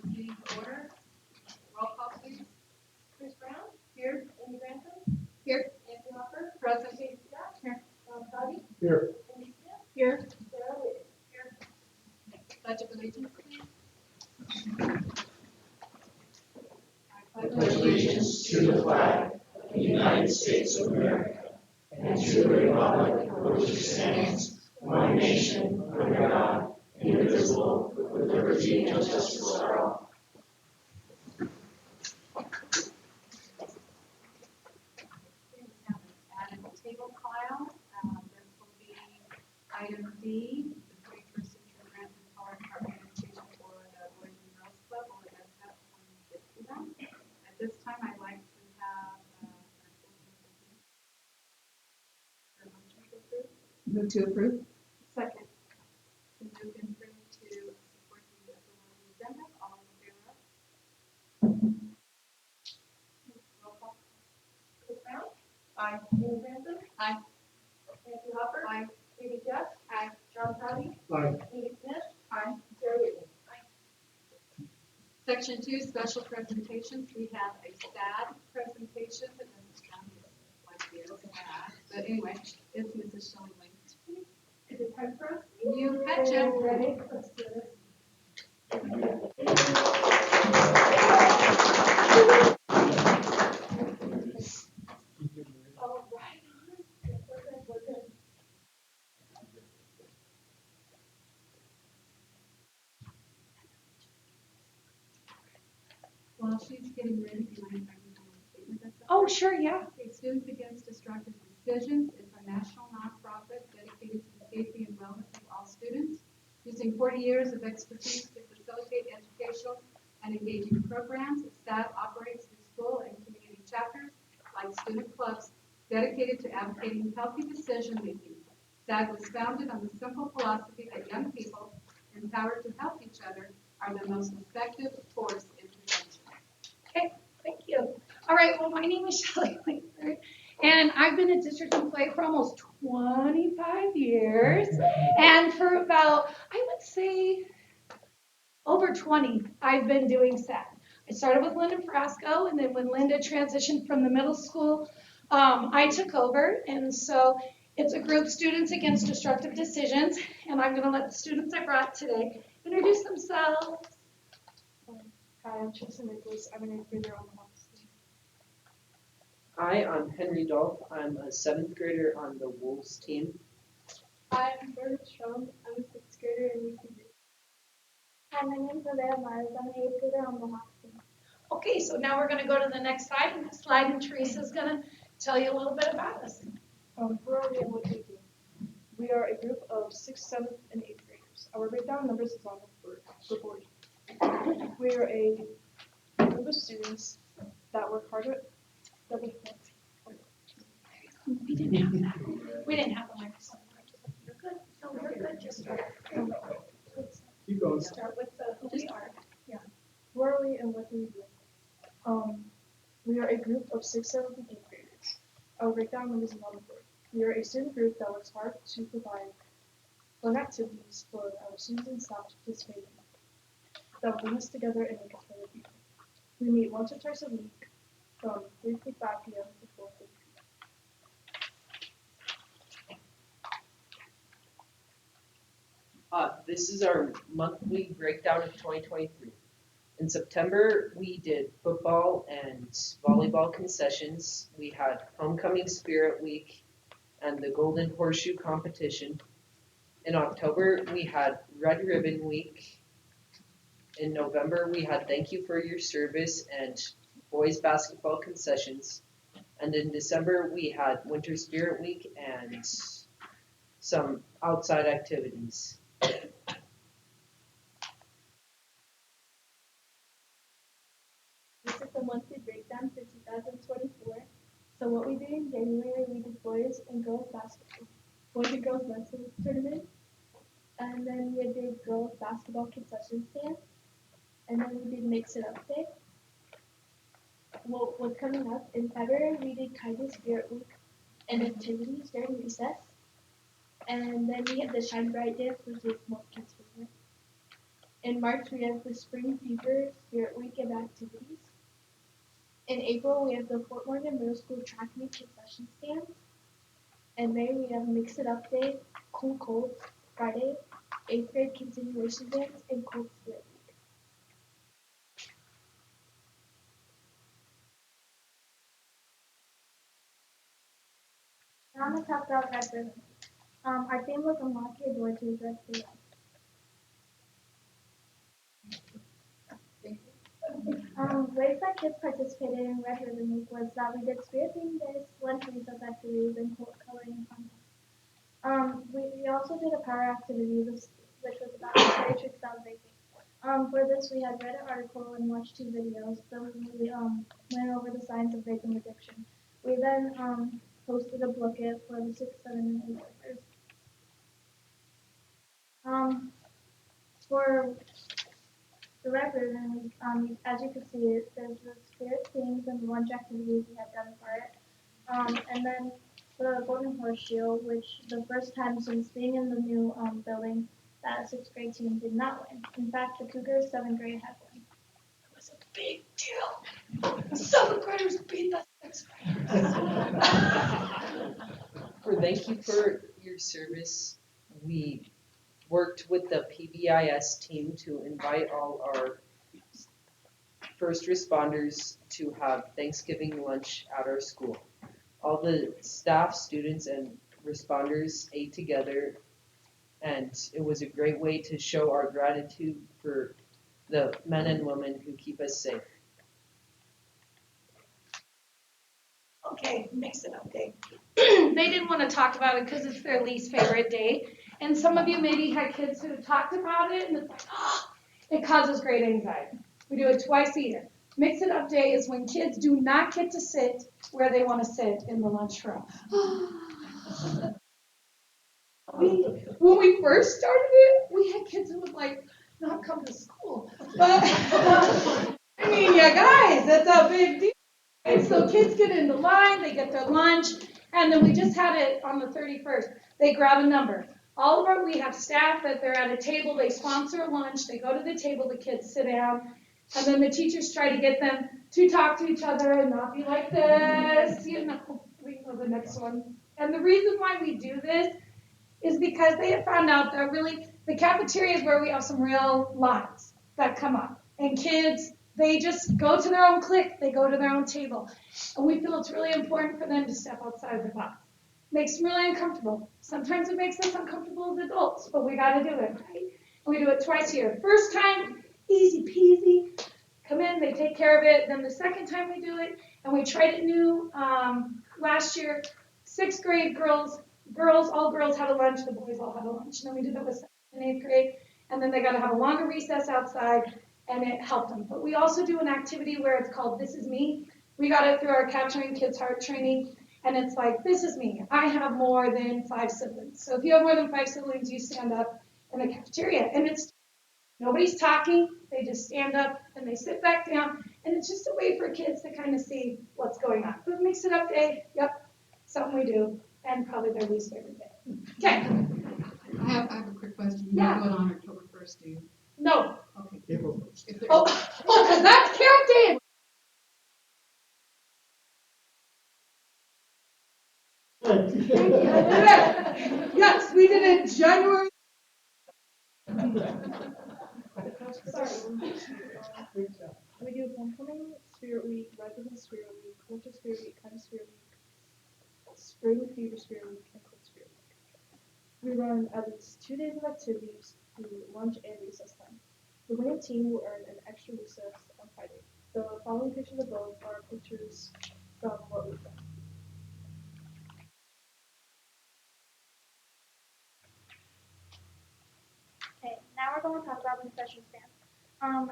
Meeting to order. Roll call, please. Chris Brown, Here. Amy Grantham, Here. Anthony Hopper, Present. Katie Scott, Here. Tom Cotty, Here. Amy Smith, Here. Sarah Whitten. Here. Pledge of allegiance, please. I pledge allegiance to the flag of the United States of America and to the republic for which it stands, one nation, under God, indivisible, with liberty and justice for all. We have added a table file. This will be item D, the 21st Century Grant and Power Department Education for the Boys and Girls Club, or the SEP 2050 event. At this time, I'd like to have our motion to approve. Move to approve. Second. To move and approve to support the approval of the agenda. All in favor of? Roll call. Chris Brown, Aye. Amy Grantham, Aye. Anthony Hopper, Aye. Katie Scott, Aye. Tom Cotty, Aye. Amy Smith, Aye. Sarah Whitten. Section 2, special presentations. We have a SAD presentation that doesn't sound like it is SAD. But anyway, it's Mrs. Shelley Lane. Is it time for us? You betcha. Ready? Let's do this. All right. We're good. While she's getting ready, do you mind if I read the statement that's up Oh, there? sure, yeah. Okay, Students Against Destructive Decisions is a national nonprofit dedicated to the safety and wellness of all students, using 40 years of expertise to facilitate educational and engaging programs. SAD operates through school and community chapters like student clubs dedicated to advocating healthy decision making. SAD was founded on the simple philosophy that young people, empowered to help each other, are the most effective force in prevention. Okay, thank you. All right, well, my name is Shelley Langford, and I've been a district employee for almost 25 years, and for about, I would say, over 20, I've been doing SAT. I started with Linda Frasco, and then when Linda transitioned from the middle school, I took over, and so it's a group, Students Against Destructive Decisions, and I'm going to let the students I brought today introduce themselves. Hi, I'm Tristan Nicholas. I'm an 8th grader on the Hawks team. Hi, I'm Henry Dolph. I'm a 7th grader on the Wolves team. Hi, I'm Jordan Strong. I'm a 6th grader in UCB. Hi, my name's Olivia Myers. I'm an 8th grader on the Hawks team. Okay, so now we're going to go to the next slide, and this slide, and Teresa's going to tell you a little bit about us. Who are we and what do we do? We are a group of 6th, 7th, and 8th graders. Our breakdown numbers is on the board. We are a group of students that work hard at that we We didn't have that. We didn't have the microphone. You're good. No, we're good. Just start. Keep going. Start with who we are. Who are we and what do we do? We are a group of 6th, 7th, and 8th graders. Our breakdown numbers is on the board. We are a student group that works hard to provide fun activities for our students and staff to participate in that bring us together and make us better people. We meet once or twice a week from 3 to 5 p.m. to 4:30 p.m. This is our monthly breakdown of 2023. In September, we did football and volleyball concessions. We had Homecoming Spirit Week and the Golden Horseshoe competition. In October, we had Red Ribbon Week. In November, we had Thank You for Your Service and boys basketball concessions. And in December, we had Winter Spirit Week and some outside activities. This is the monthly breakdown for 2024. So what we did in January, we did boys and girls wrestling tournament. And then we did girls basketball concession stand. And then we did Mix It Up Day. What's coming up in February, we did Kindness Spirit Week and activities during recess. And then we had the Shine Bright Dance, which is most kids' favorite. In March, we have the Spring Fever Spirit Week of activities. In April, we have the Fort Morgan Middle School Track Meet concession stands. In May, we have Mix It Up Day, Cool Cold Friday, 8th grade continuation dance, and Cold Spirit Week. Now I'm going to talk about Red Ribbon. Our theme was Unlock Your Door to a Dreadful Life. Ways that kids participated in Red Ribbon Week was that we did spirit themed days, lunch recess activities, and quilt coloring contests. We also did a power activity, which was about fairy trick celebrating. For this, we had read an article and watched 2 videos. Then we went over the signs of victim addiction. We then posted a booklet for the 6th, 7th, and 8th graders. For the Red Ribbon Week, as you can see, there's the spirit themes and the lunch activities we had done for it. And then for the Golden Horseshoe, which the first time since being in the new building, that 6th grade team did not win. In fact, the Cougars 7th grade had won. It was a big deal. The 7th graders beat the 6th graders. Thank you for your service. We worked with the PBIS team to invite all our first responders to have Thanksgiving lunch at our school. All the staff, students, and responders ate together, and it was a great way to show our gratitude for the men and women who keep us safe. Okay, Mix It Up Day. They didn't want to talk about it because it's their least favorite day. And some of you maybe had kids who talked about it, and it's like, oh, it causes great anxiety. We do it twice a year. Mix It Up Day is when kids do not get to sit where they want to sit in the lunchroom. When we first started it, we had kids who would like not come to school. But I mean, yeah, guys, that's a big deal. And so kids get in the line, they get their lunch, and then we just had it on the 31st. They grab a number. We have staff that they're at a table, they sponsor a lunch, they go to the table, the kids sit down, and then the teachers try to get them to talk to each other and not be like this, we know the next one. And the reason why we do this is because they have found out that really the cafeteria is where we have some real lines that come up. And kids, they just go to their own clique, they go to their own table. And we feel it's really important for them to step outside the box. Makes them really uncomfortable. Sometimes it makes us uncomfortable as adults, but we gotta do it, right? And we do it twice a year. First time, easy peasy. Come in, they take care of it. Then the second time we do it, and we tried it new last year, 6th grade all girls had a lunch, the boys all had a lunch. And then we did that with 7th and 8th grade, and then they got to have a longer recess outside, and it helped them. But we also do an activity where it's called This Is Me. We got it through our Capturing Kids Heart training, and it's like, this is me. I have more than 5 siblings. So if you have more than 5 siblings, you stand up in the cafeteria, and it's nobody's talking. They just stand up and they sit back down, and it's just a way for kids to kind of see what's going on. But Mix It Up Day, yep, something we do. And probably their least favorite day. Okay. I have a quick question. You Yeah. don't do it on October 1st, do you? No. Okay. April 1st. If there- Because that's Carol Day. Yes, we did it January. We do Homecoming Spirit Week, Red Ribbon Spirit Week, Winter Spirit Week, Kind Spirit Week, Spring Fever Spirit Week, and Cold Spirit Week. We run at least 2 days of activities through lunch and recess time. The winning team will earn an extra recess on Friday. The following pictures above are pictures from what we've done. Okay, now we're going to talk about concession stands.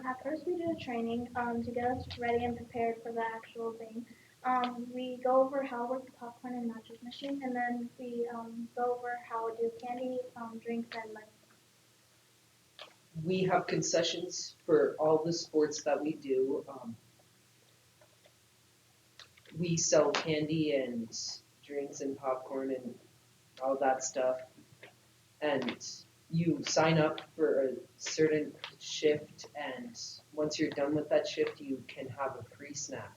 At first we did a training to get us ready and prepared for the actual thing. We go over how to work the popcorn and nachos machine, and then we go over how to do candy, drinks, and money. We have concessions for all the sports that we do. We sell candy and drinks and popcorn and all that stuff. And you sign up for a certain shift, and once you're done with that shift, you can have a free snack.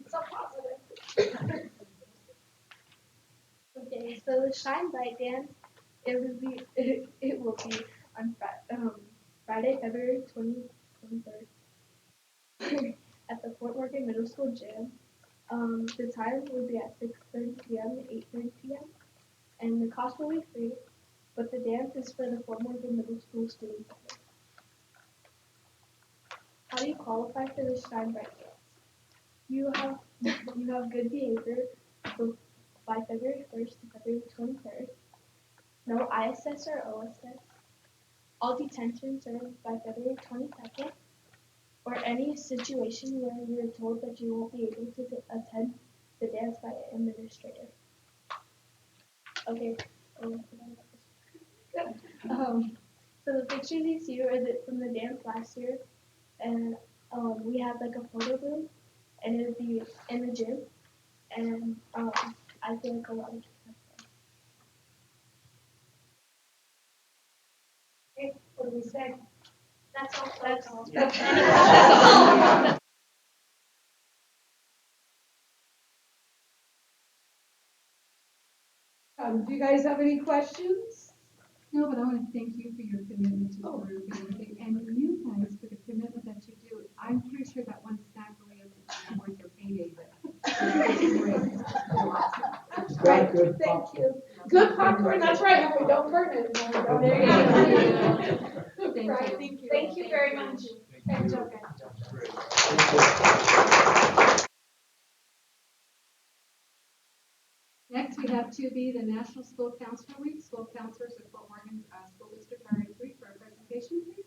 So positive. Okay, so the Shine Bright Dance, it will be on Friday, February 23rd at the Fort Morgan Middle School gym. The time will be at 6:30 p.m. to 8:30 p.m. and the cost will be free, but the dance is for the Fort Morgan Middle School students only. How do you qualify for the Shine Bright Dance? You have good behavior by February 1st to February 23rd. No ISS or OSS. All detention served by February 22nd. Or any situation where you are told that you won't be able to attend the dance by an administrator. Okay. So the pictures you see are from the dance last year, and we had like a photo booth, and it would be in the gym, and I feel like a lot of kids have fun. Okay, what do we say? That's all. That's all. That's all. Do you guys have any questions? No, but I want to thank you for your commitment to the group and everything, and you guys for the commitment that you do. I'm pretty sure that one snack really isn't worth your payday, but it's great. You're awesome. Got good Thank popcorn. you. Good popcorn, that's right, we don't burn it. There you go. Thank Right, you. thank you. Thank you very much. Thank you, guys. Next, we have 2B, the National School Counselor Week. School counselors of Fort Morgan School District are in week for a presentation, please.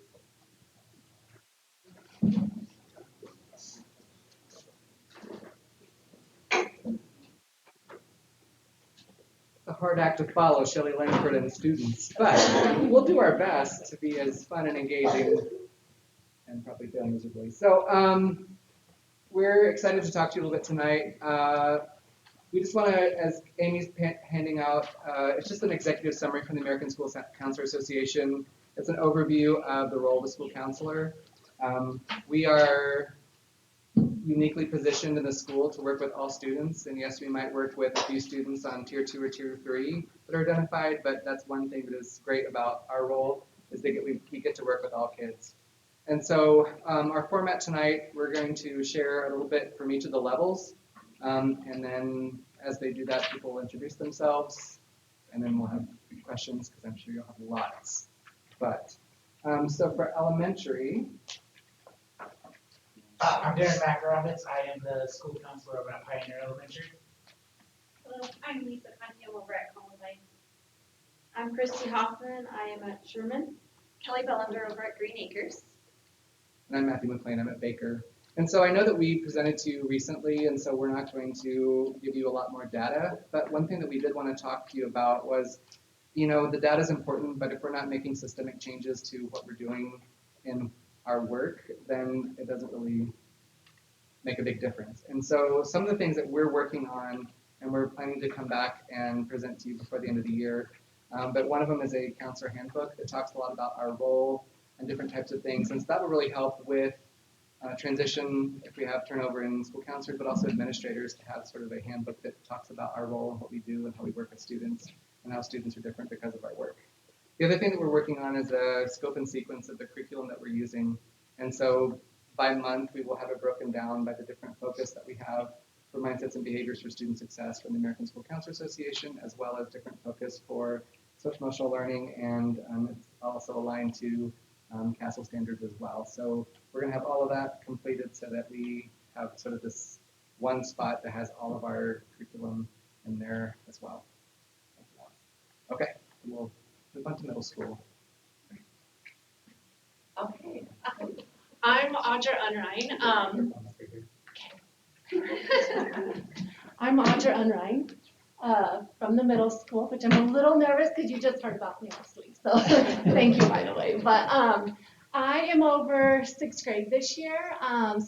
A hard act to follow, Shelley Langford and the students, but we'll do our best to be as fun and engaging and probably fail miserably. So we're excited to talk to you a little bit tonight. We just want to, as Amy's handing out, it's just an executive summary from the American School Counselor Association. It's an overview of the role of a school counselor. We are uniquely positioned in the school to work with all students, and yes, we might work with a few students on tier 2 or tier 3 that are identified, but that's one thing that is great about our role is we get to work with all kids. And so our format tonight, we're going to share a little bit from each of the levels, and then as they do that, people will introduce themselves, and then we'll have questions because I'm sure you'll have lots. But so for elementary, I'm Darren Makarovitz. I am the school counselor over at Pioneer Elementary. Hello, I'm Lisa Conti. I'm over at Columbine. I'm Christy Hoffman. I am at Sherman. Kelly Bellender over at Green Acres. and I'm Matthew McLean. I'm at Baker. And so I know that we presented to you recently, and so we're not going to give you a lot more data. But one thing that we did want to talk to you about was, the data is important, but if we're not making systemic changes to what we're doing in our work, then it doesn't really make a big difference. And so some of the things that we're working on, and we're planning to come back and present to you before the end of the year, but one of them is a counselor handbook that talks a lot about our role and different types of things. And so that will really help with transition if we have turnover in school counselors, but also administrators to have sort of a handbook that talks about our role and what we do and how we work with students and how students are different because of our work. The other thing that we're working on is a scope and sequence of the curriculum that we're using. And so by month, we will have it broken down by the different focus that we have for mindsets and behaviors for student success from the American School Counselor Association, as well as different focus for social emotional learning, and it's also aligned to CASEL standards as well. So we're going to have all of that completed so that we have sort of this one spot that has all of our curriculum in there as well. Okay, we'll move on to middle school. Okay. I'm Audra Unrein. I'm Audra Unrein from the middle school, which I'm a little nervous because you just heard about me last week. So thank you, by the way. But I am over 6th grade this year.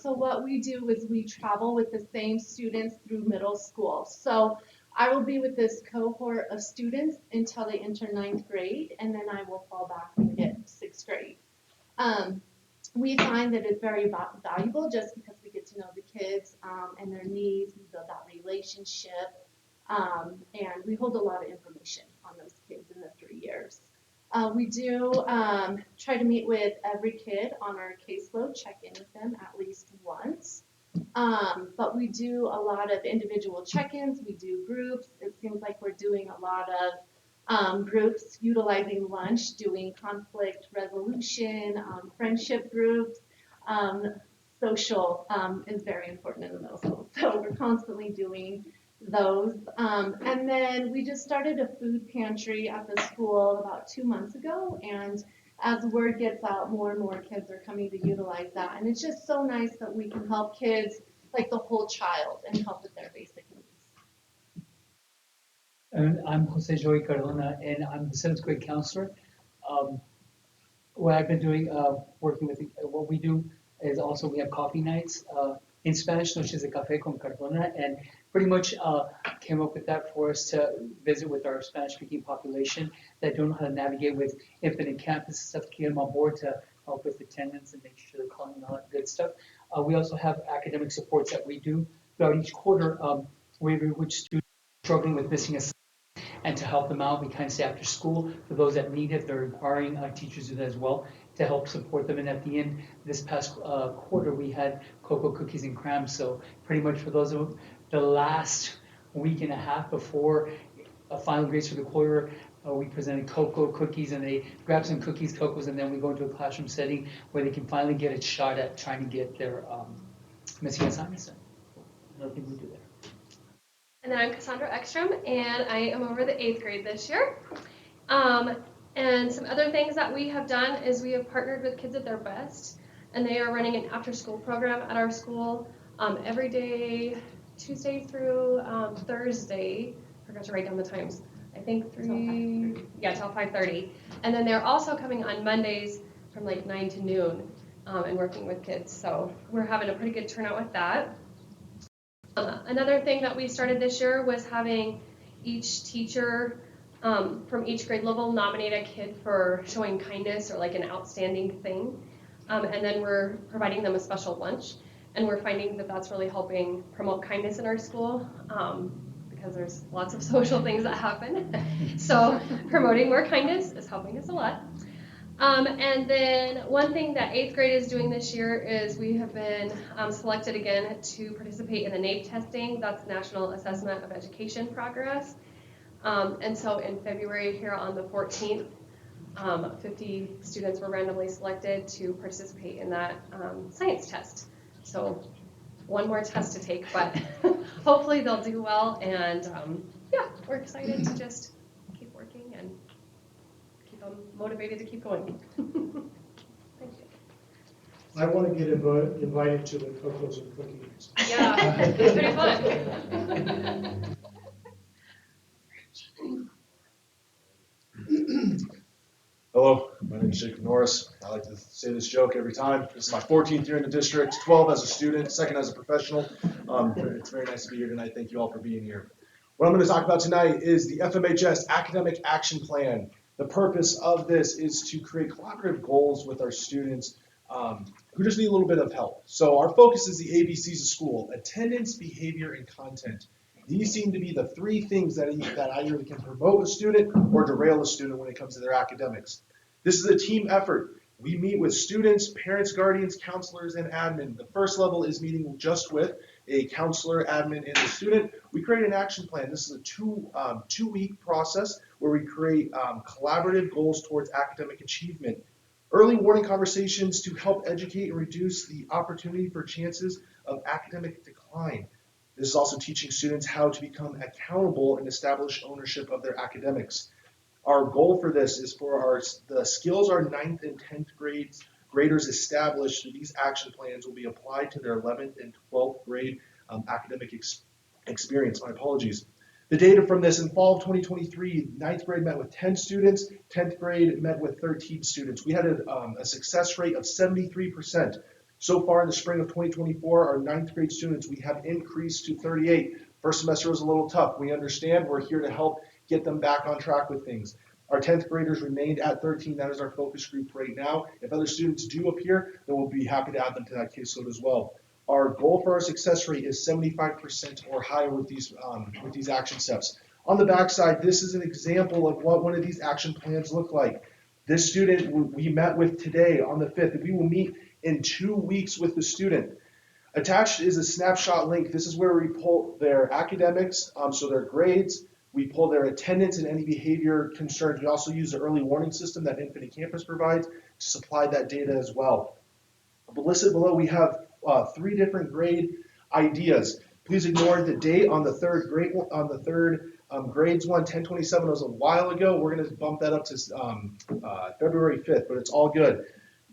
So what we do is we travel with the same students through middle school. So I will be with this cohort of students until they enter 9th grade, and then I will fall back and get 6th grade. We find that it's very valuable just because we get to know the kids and their needs, we build that relationship, and we hold a lot of information on those kids in the 3 years. We do try to meet with every kid on our caseload, check in with them at least once. But we do a lot of individual check-ins, we do groups. It seems like we're doing a lot of groups utilizing lunch, doing conflict resolution, friendship groups. Social is very important in the middle school, so we're constantly doing those. And then we just started a food pantry at the school about 2 months ago, and as word gets out, more and more kids are coming to utilize that. And it's just so nice that we can help kids, like the whole child, and help with their basic needs. And I'm Jose Joey Cardona, and I'm the 7th grade counselor. What I've been doing, working with, what we do is also we have coffee nights in Spanish, which is a Café con Cardona, and pretty much came up with that for us to visit with our Spanish-speaking population that don't know how to navigate with Infinite Campus and stuff, to get them on board to help with attendance and make sure they're calling and all that good stuff. We also have academic supports that we do throughout each quarter, which students are struggling with missing a and to help them out. We kind of say after school for those that need it. They're requiring teachers do that as well to help support them. And at the end, this past quarter, we had cocoa, cookies, and crams. So pretty much for those of the last week and a half before final grades for the quarter, we presented cocoa, cookies, and they grab some cookies, cocos, and then we go into a classroom setting where they can finally get a shot at trying to get their missing assignments done. Another thing we do there. And then I'm Cassandra Ekstrom, and I am over the 8th grade this year. And some other things that we have done is we have partnered with Kids at Their Best, and they are running an after-school program at our school every day, Tuesday through Thursday. I forgot to write down the times. I think till 5:30. And then they're also coming on Mondays from like 9 to noon and working with kids. So we're having a pretty good turnout with that. Another thing that we started this year was having each teacher from each grade level nominate a kid for showing kindness or like an outstanding thing. And then we're providing them a special lunch. And we're finding that that's really helping promote kindness in our school because there's lots of social things that happen. So promoting more kindness is helping us a lot. And then one thing that 8th grade is doing this year is we have been selected again to participate in the NAEP testing. That's National Assessment of Education Progress. And so in February here on the 14th, 50 students were randomly selected to participate in that science test. So one more test to take, but hopefully they'll do well. And yeah, we're excited to just keep working and keep them motivated to keep going. Thank you. I want to get invited to the cocos and cookies. Yeah, it's pretty fun. Hello, my name is Jacob Norris. I like to say this joke every time. This is my 14th year in the district, 12 as a student, 2nd as a professional. It's very nice to be here tonight. Thank you all for being here. What I'm going to talk about tonight is the FMHS Academic Action Plan. The purpose of this is to create collaborative goals with our students who just need a little bit of help. So our focus is the ABCs of school: attendance, behavior, and content. These seem to be the 3 things that either can promote a student or derail a student when it comes to their academics. This is a team effort. We meet with students, parents, guardians, counselors, and admin. The first level is meeting just with a counselor, admin, and a student. We create an action plan. This is a two-week process where we create collaborative goals towards academic achievement. Early warning conversations to help educate and reduce the opportunity for chances of academic decline. This is also teaching students how to become accountable and establish ownership of their academics. Our goal for this is for the skills our 9th and 10th graders establish through these action plans will be applied to their 11th and 12th grade academic experience. My apologies. The data from this in fall of 2023, 9th grade met with 10 students, 10th grade met with 13 students. We had a success rate of 73%. So far in the spring of 2024, our 9th grade students, we have increased to 38. First semester was a little tough. We understand. We're here to help get them back on track with things. Our 10th graders remained at 13. That is our focus group right now. If other students do appear, then we'll be happy to add them to that caseload as well. Our goal for our success rate is 75% or higher with these action steps. On the backside, this is an example of what one of these action plans look like. This student we met with today on the 5th, we will meet in 2 weeks with the student. Attached is a snapshot link. This is where we pull their academics, so their grades. We pull their attendance and any behavior concerns. We also use the early warning system that Infinite Campus provides to supply that data as well. Listed below, we have 3 different grade ideas. Please ignore the date on the third grade grades one, 1027 was a while ago. We're going to bump that up to February 5th, but it's all good.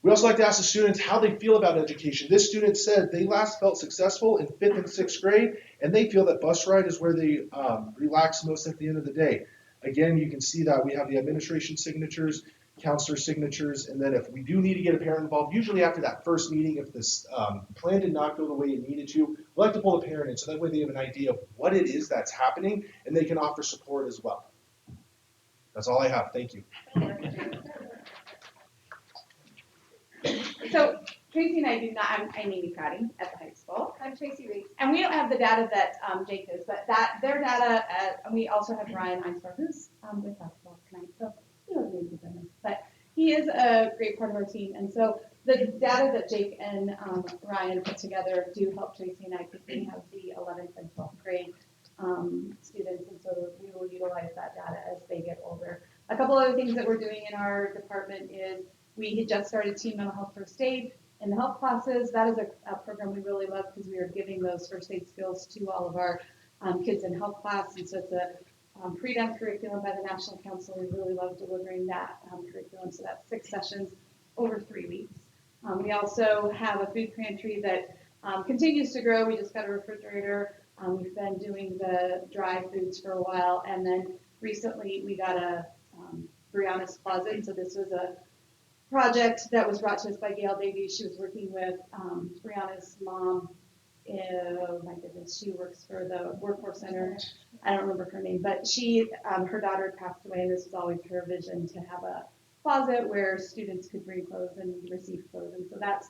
We also like to ask the students how they feel about education. This student said they last felt successful in 5th and 6th grade, and they feel that bus ride is where they relax most at the end of the day. Again, you can see that we have the administration signatures, counselor signatures, and then if we do need to get a parent involved, usually after that first meeting, if this plan did not go the way it needed to, we like to pull the parent in so that way they have an idea of what it is that's happening, and they can offer support as well. That's all I have. Thank you. So Tracy and I do not, I'm Amy Crowdy at the high school. I'm Tracy Reese. And we don't have the data that Jake does, but their data, and we also have Ryan Einsberg, who's with basketball tonight, so he doesn't need to be this, but he is a great part of our team. And so the data that Jake and Ryan put together do help Tracy and I, because we have the 11th and 12th grade students, and so we will utilize that data as they get older. A couple other things that we're doing in our department is we had just started Teen Mental Health First Aid in the health classes. That is a program we really love because we are giving those first aid skills to all of our kids in health class. And so it's a pre-def curriculum by the National Council. We really love delivering that curriculum. So that's 6 sessions over 3 weeks. We also have a food pantry that continues to grow. We just got a refrigerator. We've been doing the dry foods for a while. And then recently we got a Brianna's Closet. And so this was a project that was brought to us by Gail Davies. She was working with Brianna's mom. Oh my goodness, she works for the Workforce Center. I don't remember her name, but she, her daughter had passed away, and this was always her vision to have a closet where students could bring clothes and receive clothes. And so that's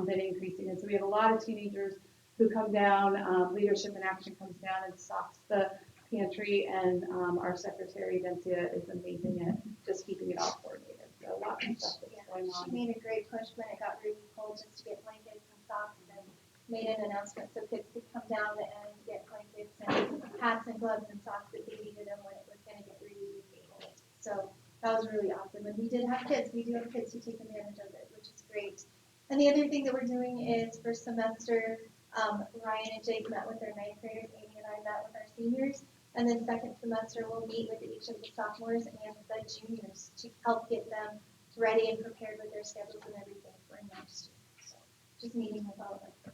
been increasing. And so we have a lot of teenagers who come down. Leadership in Action comes down and stocks the pantry, and our secretary, Vencia, is amazing at just keeping it all coordinated. So lots of stuff that's going on. She made a great push when it got really cold just to get blankets and socks, and made an announcement so kids could come down and get blankets and hats and gloves and socks if they needed them when it was going to get really, really cold. So that was really awesome. And we do have kids who take advantage of it, which is great. And the other thing that we're doing is first semester, Ryan and Jake met with their 9th graders, Amy and I met with our seniors. And then second semester, we'll meet with each of the sophomores and the juniors to help get them ready and prepared with their schedules and everything for next year. So just meeting with all of them.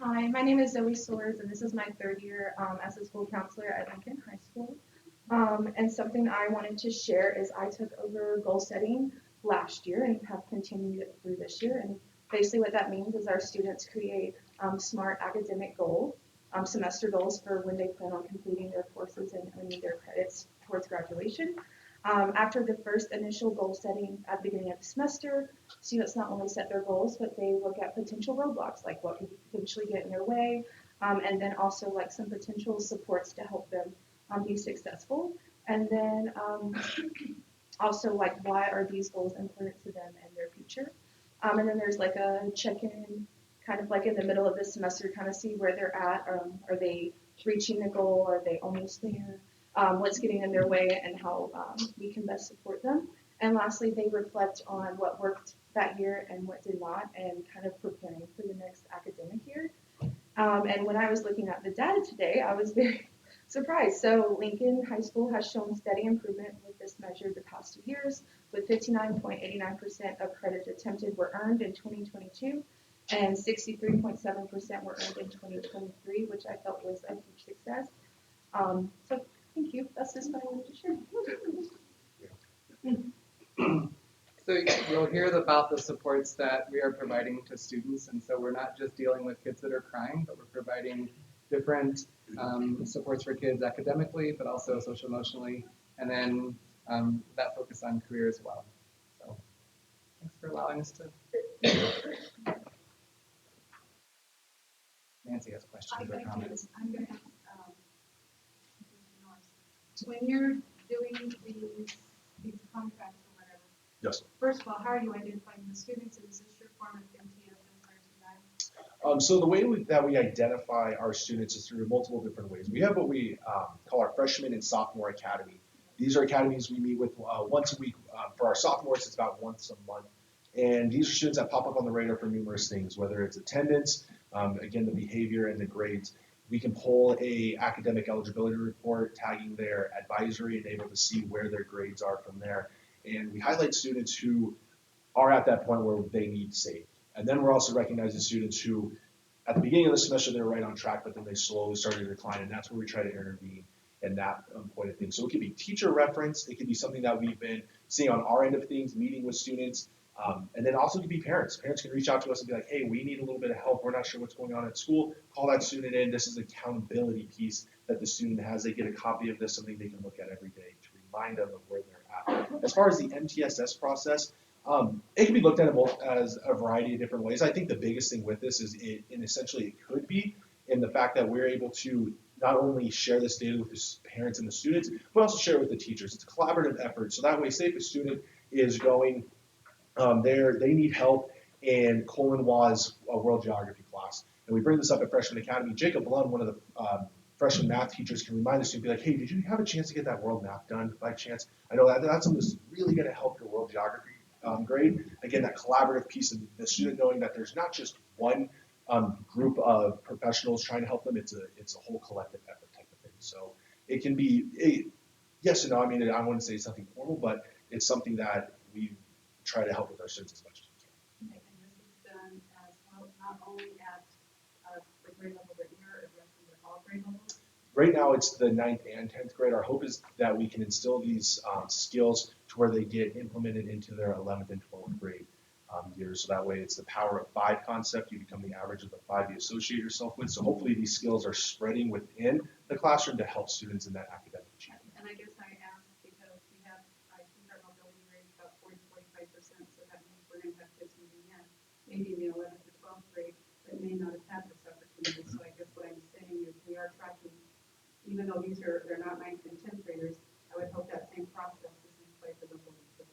Hi, my name is Zoe Soares, and this is my 3rd year as a school counselor at Lincoln High School. And something I wanted to share is I took over goal setting last year and have continued it through this year. And basically what that means is our students create SMART academic goals, semester goals for when they plan on completing their courses and earning their credits towards graduation. After the first initial goal setting at the beginning of the semester, students not only set their goals, but they look at potential roadblocks, like what could potentially get in their way, and then also like some potential supports to help them be successful. And then also like why are these goals important to them and their future. And then there's like a check-in kind of like in the middle of the semester, kind of see where they're at. Are they reaching the goal? Are they almost there? What's getting in their way and how we can best support them. And lastly, they reflect on what worked that year and what did not, and kind of preparing for the next academic year. And when I was looking at the data today, I was very surprised. So Lincoln High School has shown steady improvement with this measure the past 2 years, with 59.89% of credits attempted were earned in 2022, and 63.7% were earned in 2023, which I felt was a huge success. So thank you. That's just what I wanted to share. So you'll hear about the supports that we are providing to students, and so we're not just dealing with kids that are crying, but we're providing different supports for kids academically, but also social emotionally, and then that focus on career as well. So thanks for allowing us to. Nancy has questions or comments. I'm going to ask, Mr. Norris, when you're doing these contracts or whatever, Yes. first of all, how are you identifying the students? And is this your form of MTS and RTI? So the way that we identify our students is through multiple different ways. We have what we call our freshman and sophomore academy. These are academies we meet with once a week. For our sophomores, it's about once a month. And these are students that pop up on the radar for numerous things, whether it's attendance, again, the behavior and the grades. We can pull a academic eligibility report, tagging their advisory and able to see where their grades are from there. And we highlight students who are at that point where they need saved. And then we're also recognizing students who, at the beginning of the semester, they were right on track, but then they slowly started to decline, and that's where we try to intervene in that point of things. So it could be teacher reference, it could be something that we've been seeing on our end of things, meeting with students, and then also it could be parents. Parents can reach out to us and be like, hey, we need a little bit of help, we're not sure what's going on at school, call that student in. This is an accountability piece that the student has. They get a copy of this, something they can look at every day to remind them of where they're at. As far as the MTSS process, it can be looked at as a variety of different ways. I think the biggest thing with this is essentially it could be in the fact that we're able to not only share this data with the parents and the students, but also share it with the teachers. It's a collaborative effort. So that way, say if a student is going, they need help in Colin Waugh's world geography class, and we bring this up at Freshman Academy. Jacob Lund, one of the freshman math teachers, can remind the student, be like, hey, did you have a chance to get that world map done by chance? I know that's something that's really going to help your world geography grade. Again, that collaborative piece of the student knowing that there's not just one group of professionals trying to help them. It's a whole collective effort type of thing. So it can be yes and no. I mean, I wouldn't say it's something formal, but it's something that we try to help with our students as much as we can. Okay, and this is done as well, not only at the grade level that you're addressing, but all grade levels? Right now, it's the 9th and 10th grade. Our hope is that we can instill these skills to where they get implemented into their 11th and 12th grade years. So that way, it's the power of 5 concept. You become the average of the 5 you associate yourself with. So hopefully, these skills are spreading within the classroom to help students in that academic achievement. And I guess I asked because we have, I think our mobility rate is about 40-45%, so that means we're going to have kids moving in, maybe in the 11th or 12th grade, that may not have had this opportunity. So I guess what I'm saying is we are tracking, even though they're not 9th and 10th graders, I would hope that same process is in play for the whole school.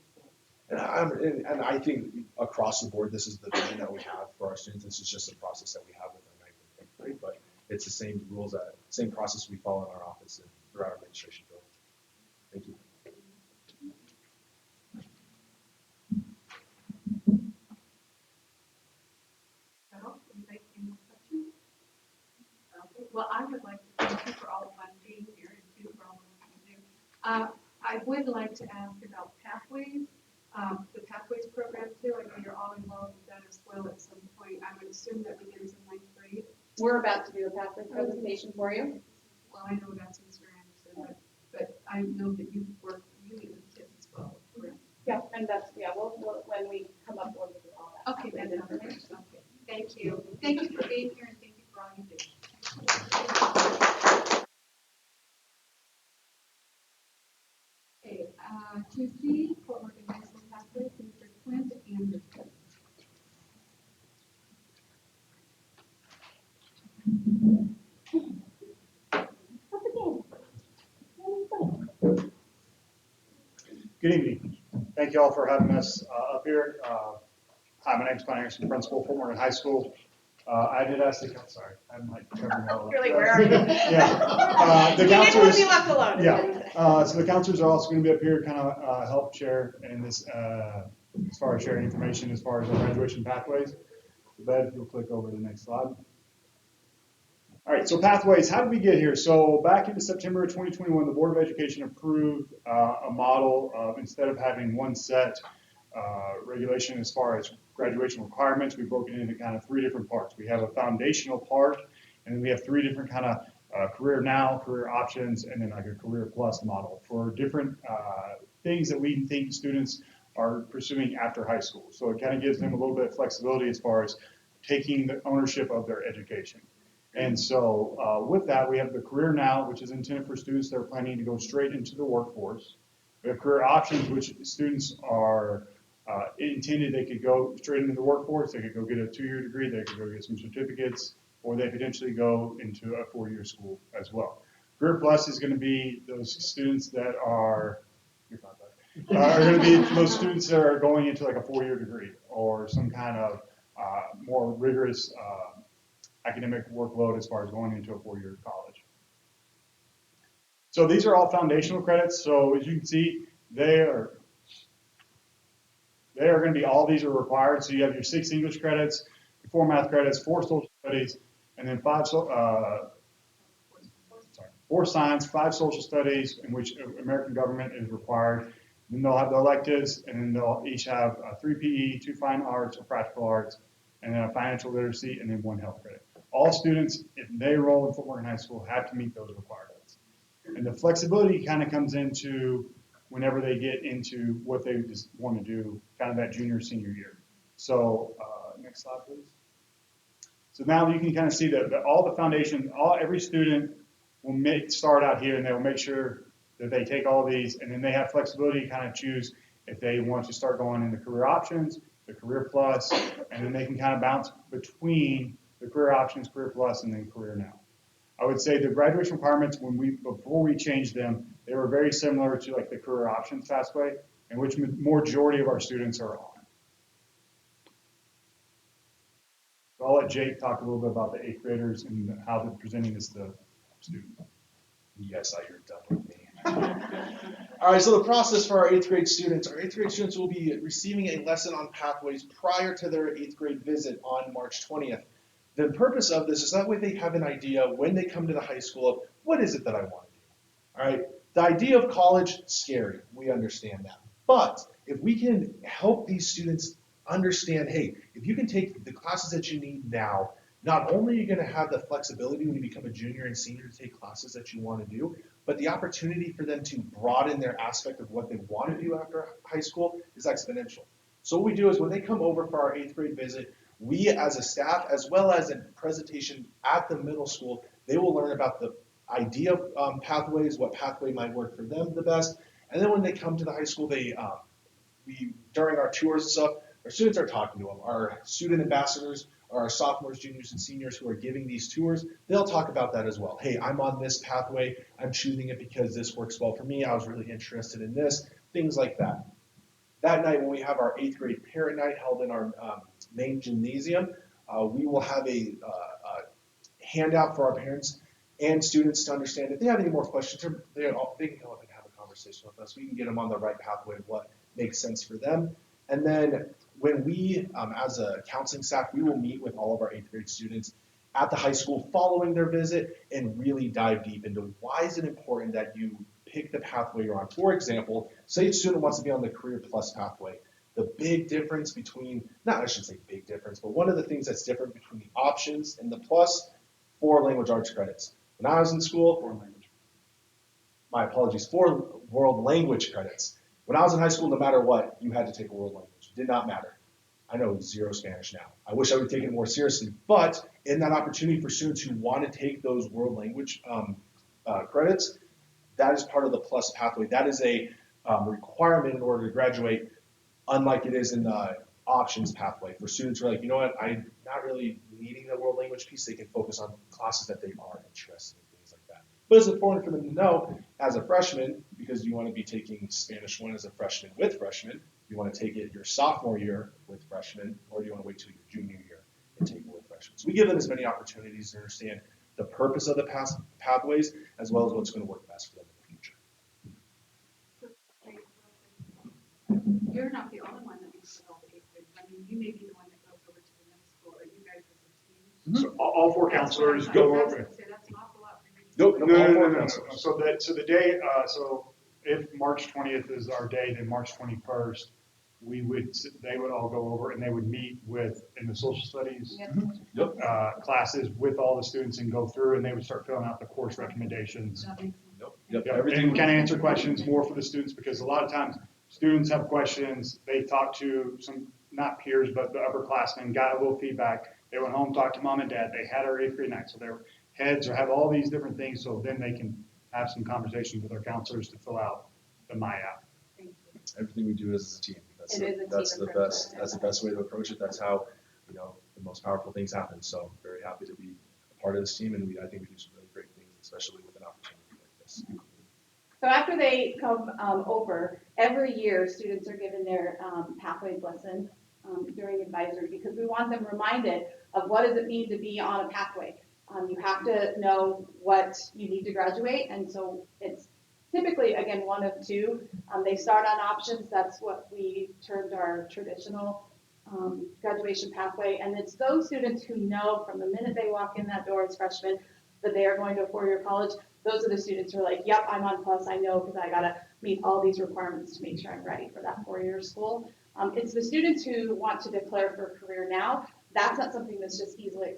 And I think across the board, this is the vision that we have for our students. This is just a process that we have with our 9th and 10th grade, but it's the same rules, same process we follow in our office and throughout our administration building. Thank you. So, anybody, any more questions? Okay, well, I would like to thank you for all of one being here and too for all the work you do. I would like to ask about Pathways, the Pathways program too. I know you're all involved with that as well at some point. I would assume that begins in 9th grade. We're about to do a Pathways presentation for you. Well, I know that's Mr. Anderson, but I know that you meet with kids as well, correct? Yeah, and that's, we'll when we come up, we'll do all that. Okay, that's information. Okay, thank you. Thank you for being here and thank you for all you do. Okay, 2C, Fort Morgan High School Pathways, Mr. Clint Anderson. Good evening. Thank you all for having us up here. Hi, my name is Clint Anderson, principal, Fort Morgan High School. I did ask the sorry, I'm like covering all of Really, where are you? Yeah. The you didn't want counselors. to be left alone. Yeah. So the counselors are also going to be up here, kind of help share in this, as far as sharing information as far as our graduation pathways. So Ben, if you'll click over to the next slide. All right, so pathways, how did we get here? So back in September of 2021, the Board of Education approved a model of, instead of having one set regulation as far as graduation requirements, we broke it into kind of 3 different parts. We have a foundational part, and then we have 3 different kind of career now, career options, and then like a career plus model for different things that we think students are pursuing after high school. So it kind of gives them a little bit of flexibility as far as taking the ownership of their education. And so with that, we have the Career Now, which is intended for students that are planning to go straight into the workforce. We have Career Options, which students are intended they could go straight into the workforce. They could go get a 2-year degree, they could go get some certificates, or they could potentially go into a 4-year school as well. Career Plus is going to be those students that are, are going to be those students that are going into like a 4-year degree or some kind of more rigorous academic workload as far as going into a 4-year college. So these are all foundational credits. So as you can see, they are going to be, all these are required. So you have your 6 English credits, 4 math credits, 4 social studies, and then 4 science, 5 social studies, in which American government is required. Then they'll have the electives, and then they'll each have 3 PE, 2 fine arts or practical arts, and then a financial literacy, and then 1 health credit. All students, if they enroll in Fort Morgan High School, have to meet those requirements. And the flexibility kind of comes into whenever they get into what they just want to do, kind of that junior, senior year. So next slide, please. So now you can kind of see that all the foundation, every student will start out here, and they'll make sure that they take all these, and then they have flexibility to kind of choose if they want to start going into Career Options, the Career Plus, and then they can kind of bounce between the Career Options, Career Plus, and then Career Now. I would say the graduation requirements, before we changed them, they were very similar to like the Career Options pathway, in which majority of our students are on. So I'll let Jake talk a little bit about the 8th graders and how they're presenting this to students. Yes, you're done with me. All right, so the process for our 8th grade students. Our 8th grade students will be receiving a lesson on pathways prior to their 8th grade visit on March 20th. The purpose of this is that way they have an idea when they come to the high school of what is it that I want to do. All right, the idea of college, scary. We understand that. But if we can help these students understand, hey, if you can take the classes that you need now, not only are you going to have the flexibility when you become a junior and senior to take classes that you want to do, but the opportunity for them to broaden their aspect of what they want to do after high school is exponential. So what we do is when they come over for our 8th grade visit, we as a staff, as well as a presentation at the middle school, they will learn about the idea of pathways, what pathway might work for them the best. And then when they come to the high school, during our tours and stuff, our students are talking to them. Our student ambassadors are our sophomores, juniors, and seniors who are giving these tours. They'll talk about that as well. Hey, I'm on this pathway. I'm choosing it because this works well for me. I was really interested in this, things like that. That night when we have our 8th grade parent night held in our main gymnasium, we will have a handout for our parents and students to understand if they have any more questions, they can come up and have a conversation with us. We can get them on the right pathway of what makes sense for them. And then when we, as a counseling staff, we will meet with all of our 8th grade students at the high school following their visit and really dive deep into why is it important that you pick the pathway you're on. For example, say a student wants to be on the Career Plus pathway. The big difference between, I shouldn't say big difference, but one of the things that's different between the options and the plus, 4 language arts credits. When I was in school, 4 world language credits. When I was in high school, no matter what, you had to take a world language. It did not matter. I know 0 Spanish now. I wish I would have taken it more seriously, but in that opportunity for students who want to take those world language credits, that is part of the plus pathway. That is a requirement in order to graduate, unlike it is in the options pathway. For students who are like, you know what, I'm not really needing the world language piece, they can focus on classes that they are interested in, things like that. But it's important for them to know as a freshman, because you want to be taking Spanish 1 as a freshman with freshmen, you want to take it your sophomore year with freshmen, or do you want to wait till your junior year and take it with freshmen? So we give them as many opportunities to understand the purpose of the pathways, as well as what's going to work best for them in the future. You're not the only one that meets with all the 8th graders. I mean, you may be the one that goes over to the middle school, or you guys as a team. So all 4 counselors go over. That's an awful lot for you. No. So the day, so if March 20th is our day, then March 21st, they would all go over and they would meet in the social studies classes with all the students and go through, and they would start filling out the course recommendations. And kind of answer questions more for the students, because a lot of times students have questions, they talk to some, not peers, but the upperclassmen, got a little feedback. They went home, talked to mom and dad, they had our 8th grade night, so their heads or have all these different things, so then they can have some conversations with our counselors to fill out the My App. Everything we do is as a team. That's It is a that's team the approach. best. That's the best way to approach it. That's how, you know, the most powerful things happen. So very happy to be a part of this team, and I think we do some really great things, especially with an opportunity like this. So after they come over, every year students are given their pathways lesson during advisory because we want them reminded of what does it mean to be on a pathway. You have to know what you need to graduate, and so it's typically, again, one of two. They start on options. That's what we termed our traditional graduation pathway, and it's those students who know from the minute they walk in that door as freshmen that they are going to a four-year college. Those are the students who are like, yep, I'm on plus, I know, because I gotta meet all these requirements to make sure I'm ready for that four-year school. It's the students who want to declare for a career now. That's not something that's just easily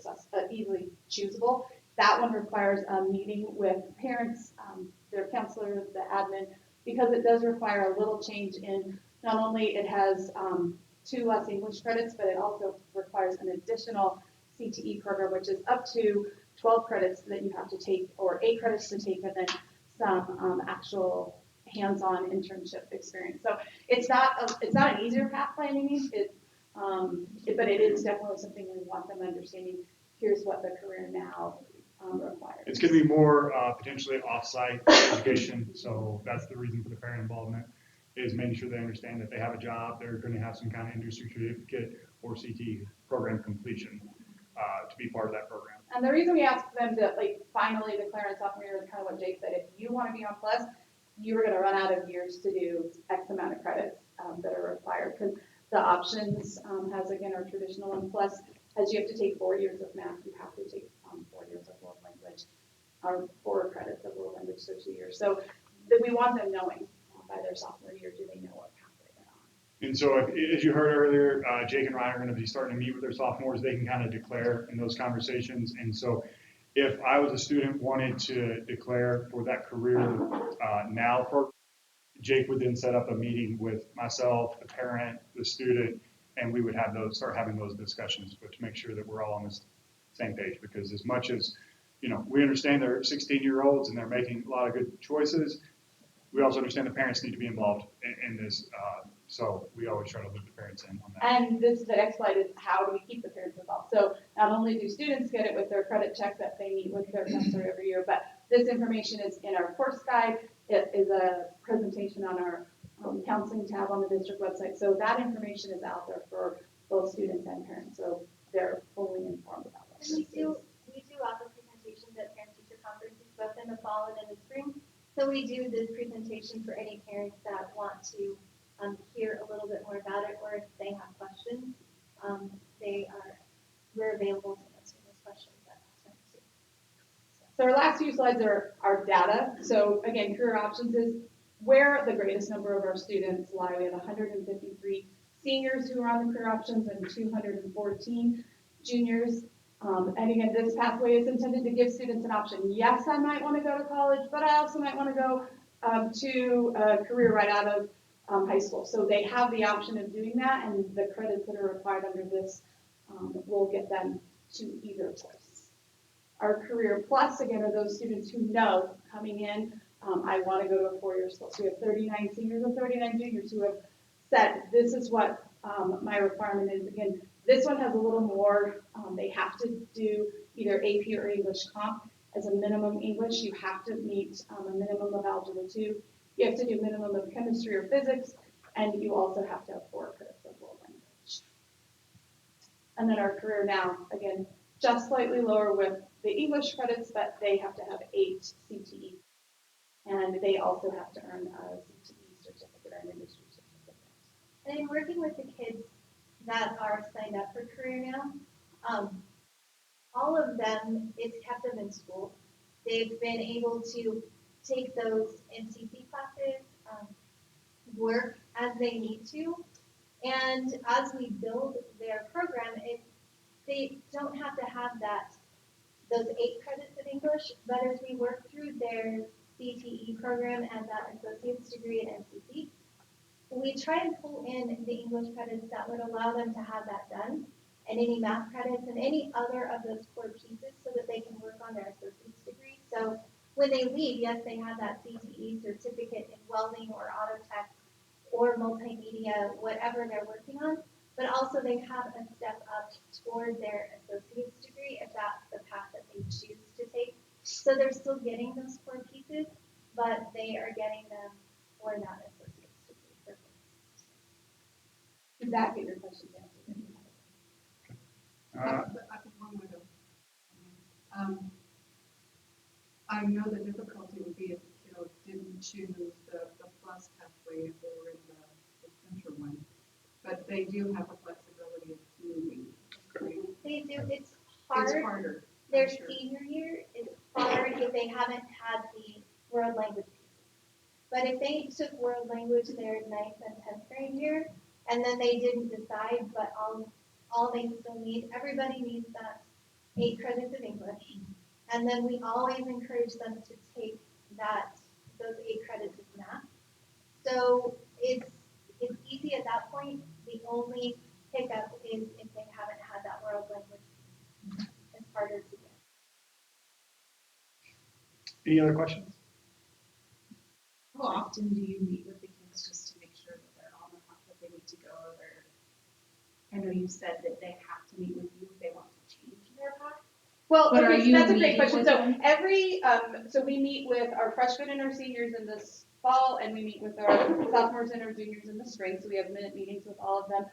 easily choosable. That one requires a meeting with parents, their counselor, the admin, because it does require a little change in, not only it has 2 less English credits, but it also requires an additional CTE program, which is up to 12 credits that you have to take, or 8 credits to take, and then some actual hands-on internship experience. So it's not an easier path by any means, but it is definitely something we want them understanding. Here's what the career now requires. It's going to be more potentially off-site education, so that's the reason for the parent involvement, is making sure they understand that they have a job, they're going to have some kind of industry certificate or CTE program completion to be part of that program. And the reason we ask them to finally declare in sophomore year is kind of what Jake said. If you want to be on plus, you're going to run out of years to do X amount of credits that are required. Because the options has, again, our traditional one plus, as you have to take 4 years of math, you have to take 4 years of world language, or 4 credits of world language, so 2 years. So we want them knowing by their sophomore year, do they know what pathway they're on. And so, as you heard earlier, Jake and Ryan are going to be starting to meet with their sophomores. They can kind of declare in those conversations. And so, if I was a student wanted to declare for that career now program, Jake would then set up a meeting with myself, the parent, the student, and we would have start having those discussions, but to make sure that we're all on the same page. Because as much as, we understand they're 16-year-olds and they're making a lot of good choices, we also understand the parents need to be involved in this. So we always try to loop the parents in on that. And the next slide is how do we keep the parents involved? So not only do students get it with their credit check that they meet with their counselor every year, but this information is in our course guide. It is a presentation on our counseling tab on the district website. So that information is out there for both students and parents. So they're fully informed about what And we do offer presentations at parent-teacher conferences, both in the fall and in the spring. So we do this presentation for any parents that want to hear a little bit more about it, or if they have questions, we're available to answer those questions at that time too. So our last few slides are our data. So again, career options is where the greatest number of our students lie. We have 153 seniors who are on the career options and 214 juniors. And again, this pathway is intended to give students an option. Yes, I might want to go to college, but I also might want to go to a career right out of high school. So they have the option of doing that, and the credits that are required under this will get them to either choice. Our Career Plus, again, are those students who know coming in, I want to go to a four-year school. So we have 39 seniors and 39 juniors who have said, this is what my requirement is. Again, this one has a little more. They have to do either AP or English comp. As a minimum English, you have to meet a minimum of Algebra 2. You have to do minimum of chemistry or physics, and you also have to have 4 credits of world language. And then our Career Now, again, just slightly lower with the English credits, but they have to have 8 CTE. And they also have to earn a CTE certificate or an industry certificate. And in working with the kids that are signed up for Career Now, all of them, it's kept them in school. They've been able to take those MCC classes, work as they need to, and as we build their program, they don't have to have those 8 credits of English, but as we work through their CTE program and that associate's degree at MCC, we try and pull in the English credits that would allow them to have that done, and any math credits and any other of those core pieces so that they can work on their associate's degree. So when they leave, yes, they have that CTE certificate in welding or auto tech or multimedia, whatever they're working on, but also they have a step up toward their associate's degree if that's the path that they choose to take. So they're still getting those core pieces, but they are getting them for that associate's degree. Perfect. Did that get your question answered? I think one more though. I know the difficulty would be if the kiddo didn't choose the plus pathway if they were in the center one. But they do have a flexibility of moving. They do. It's hard. It's harder. Their senior year is hard if they haven't had the world language pieces. But if they took world language their 9th and 10th grade year, and then they didn't decide, but all they still need, everybody needs that 8 credits of English. And then we always encourage them to take those 8 credits of math. So it's easy at that point. The only hiccup is if they haven't had that world language. It's harder to get. Any other questions? How often do you meet with the kids just to make sure that they're on the path that they need to go? Or I know you said that they have to meet with you if they want to change their path. Well, But are okay, so you that's a great meeting question. with So them? so we meet with our freshmen and our seniors in this fall, and we meet with our sophomores and our juniors in the spring. So we have minute meetings with all of them.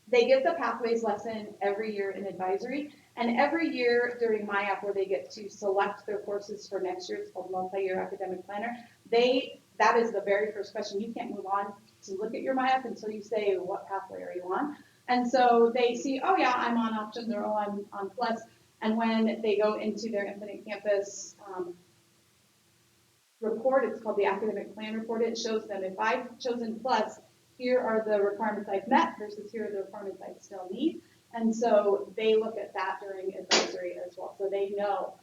They get the pathways lesson every year in advisory, and every year during MyApp where they get to select their courses for next year, it's called Multi-Year Academic Planner. That is the very first question. You can't move on to look at your MyApp until you say, what pathway are you on? And so they see, oh yeah, I'm on options, or oh, I'm on plus. And when they go into their Infinite Campus report, it's called the academic plan report, it shows them if I've chosen plus, here are the requirements I've met versus here are the requirements I still need. And so they look at that during advisory as well. So they know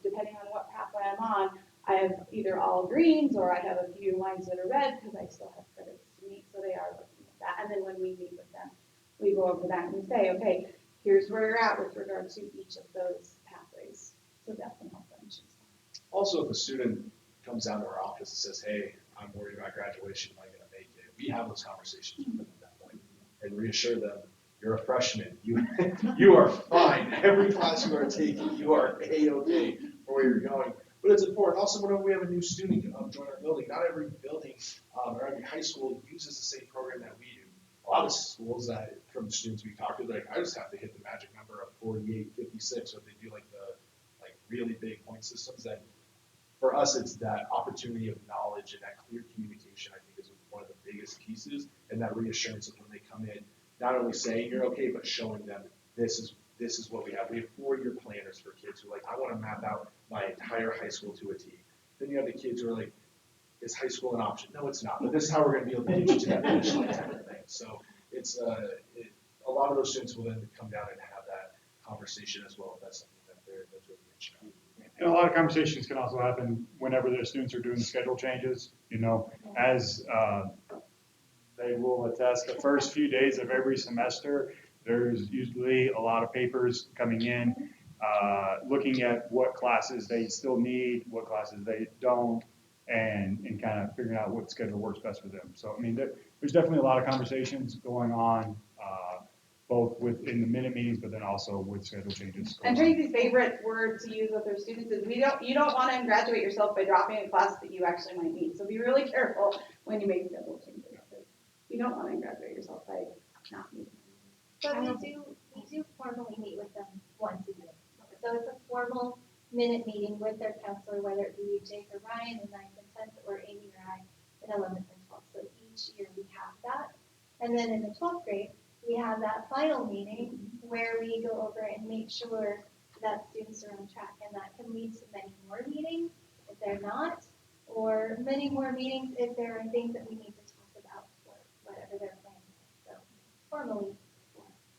depending on what pathway I'm on, I have either all greens or I have a few lines that are red because I still have credits to meet. So they are looking at that. And then when we meet with them, we go over that and we say, okay, here's where you're at with regard to each of those pathways. So that can help them choose. Also, if a student comes down to our office and says, hey, I'm worried about graduation, am I going to make it? We have those conversations with them at that point and reassure them, you're a freshman. You are fine. Every class you are taking, you are A-okay for where you're going. But it's important. Also, whenever we have a new student join our building, not every building or every high school uses the same program that we do. A lot of schools that, from the students we talked to, like, I just have to hit the magic number of 48, 56, or if they do like the really big point systems, then for us, it's that opportunity of knowledge and that clear communication, I think, is one of the biggest pieces, and that reassurance of when they come in, not only saying you're okay, but showing them this is what we have. We have 4-year planners for kids who are like, I want to map out my entire high school to a T. Then you have the kids who are like, is high school an option? No, it's not. But this is how we're going to be able to get you to that finish line type of thing. So it's a lot of those students will then come down and have that conversation as well. If that's something that that's really interesting. And a lot of conversations can also happen whenever the students are doing schedule changes. As they will attest, the first few days of every semester, there's usually a lot of papers coming in, looking at what classes they still need, what classes they don't, and kind of figuring out what schedule works best for them. So, I mean, there's definitely a lot of conversations going on, both within the minute meetings, but then also with schedule changes. And Tracy's favorite word to use with her students is you don't want to graduate yourself by dropping a class that you actually might need. So be really careful when you make schedule changes. You don't want to graduate yourself by not needing. But we do formally meet with them once a year. So it's a formal minute meeting with their counselor, whether it be Jake or Ryan in 9th and 10th, or Amy or I in 11th and 12th. So each year we have that. And then in the 12th grade, we have that final meeting where we go over and make sure that students are on track. And that can lead to many more meetings if they're not, or many more meetings if there are things that we need to talk about for whatever they're planning. So formally.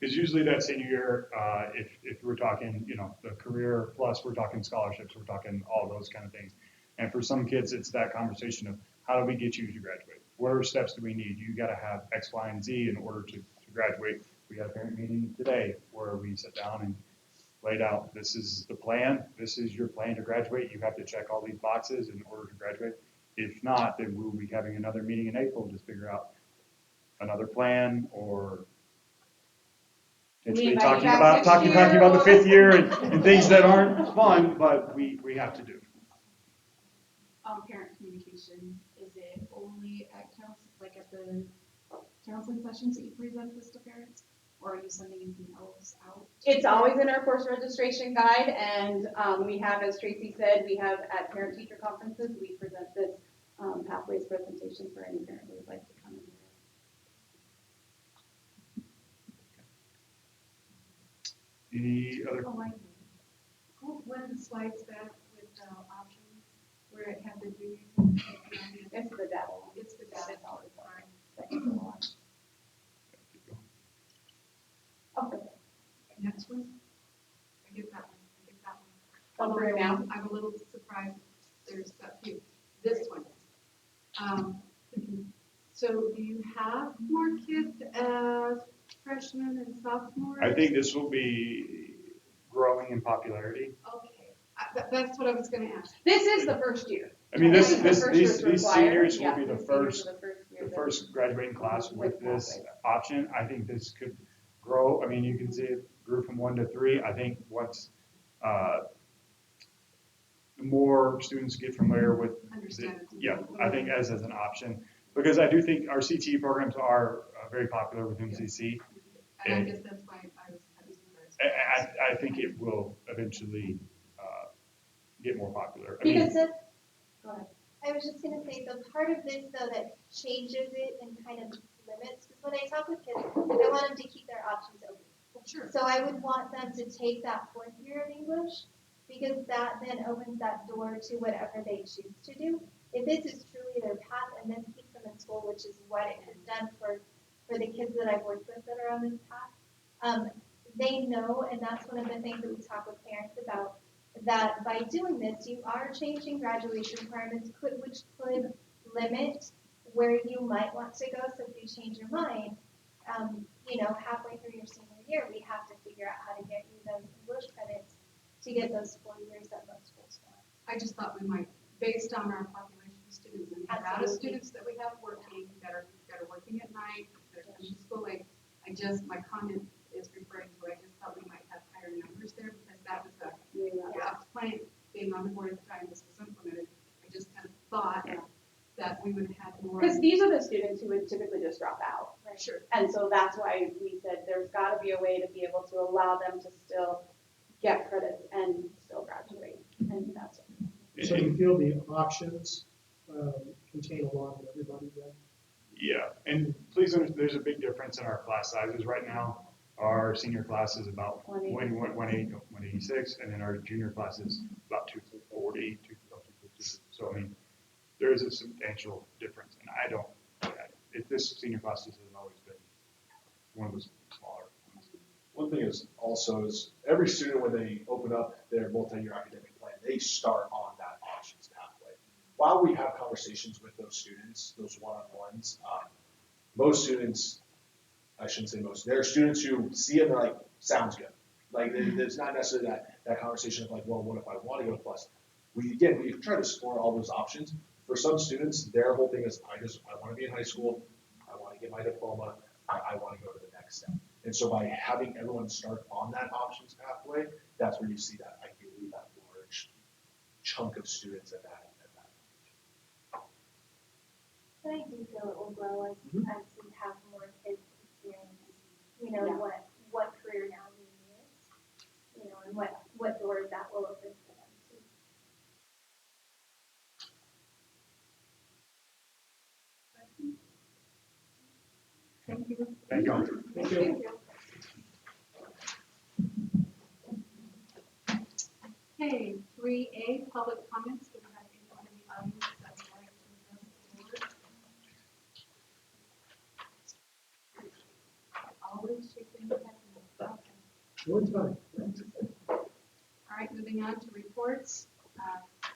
Because usually that senior year, if we're talking, the career plus, we're talking scholarships, we're talking all those kind of things. And for some kids, it's that conversation of how do we get you to graduate? what are steps do we need? You gotta have X, Y, and Z in order to graduate. We had a parent meeting today where we sat down and laid out, this is the plan, this is your plan to graduate, you have to check all these boxes in order to graduate. If not, then we'll be having another meeting in April to figure out another plan or potentially Meet by talking back about, next talking year about the or- 5th year and things that aren't fun, but we have to do. Parent communication, is it only at council, like at the counseling sessions that you present this to parents? Or are you sending anything else out? It's always in our course registration guide, and we have, as Tracy said, we have at parent-teacher conferences, we present this pathways presentation for any parent who would like to come and hear it. Any other? Oh, I know. Go one of the slides back with options where it had the duties. It's the data. It's the data. It's always Sorry. Okay. Next one. I get that one. I get that Oh, one. for now? I'm a little surprised there's that few. This one. So do you have more kids as freshmen and sophomores? I think this will be growing in popularity. Okay, that's what I was gonna ask. This is the first year. I mean, The first year's these required. seniors Yeah, will be the these seniors first, are the first year the that- first graduating class with with this pathways. option. I think this could grow. I mean, you can see it grew from 1 to 3. I think once, the more students get familiar with, yeah, I think as an option. Because I do think our CTE programs are very popular with MCC. And I guess that's why I was surprised. I think it will eventually get more popular. I mean, Because of, Go ahead. I was just gonna say, so part of this though that changes it and kind of limits, because when I talk with kids, I want them to keep their options open. Sure. So I would want them to take that 4th year of English, because that then opens that door to whatever they choose to do. If this is truly their path and this keeps them in school, which is what it has done for the kids that I've worked with that are on this path, they know, and that's one of the things that we talk with parents about, that by doing this, you are changing graduation requirements, which could limit where you might want to go. So if you change your mind, halfway through your senior year, we have to figure out how to get you those English credits to get those 4 years that most schools want. I just thought we might, based on our population of students and the amount of Absolutely. students that we have working, that are working at night, that are coming to school late, my comment is referring to, I just thought we might have higher numbers there, because that was a plan, being on the board at the time this was implemented. I just kind of thought that we would have had more. Because these are the students who would typically just drop out. Sure. And so that's why we said there's got to be a way to be able to allow them to still get credits and still graduate. And that's it. So you feel the options contain a lot of everybody then? Yeah, and please understand, there's a big difference in our class sizes right now. Our senior class is about 186, and then our junior class is about 240, 250. So, I mean, there is a substantial difference, and this senior class has always been one of the smaller ones. One thing is also is every student, when they open up their multi-year academic plan, they start on that options pathway. While we have conversations with those students, those one-on-ones, most students, I shouldn't say most, there are students who see it and they're like, sounds good. Like, there's not necessarily that conversation of like, well, what if I want to go to Plus? We try to explore all those options. For some students, their whole thing is, I want to be in high school, I want to get my diploma, I want to go to the next step. And so by having everyone start on that options pathway, that's where you see that, ideally, that large chunk of students at that. But I do feel it will grow as we have more kids experience, what career now really is, and what doors that will open for them too. Thank you. Thank you. Thank you. Okay, 3A, public comments. Do we have anyone in the audience that would like to address the board? Always shaking your head. Okay. All right, moving on to reports.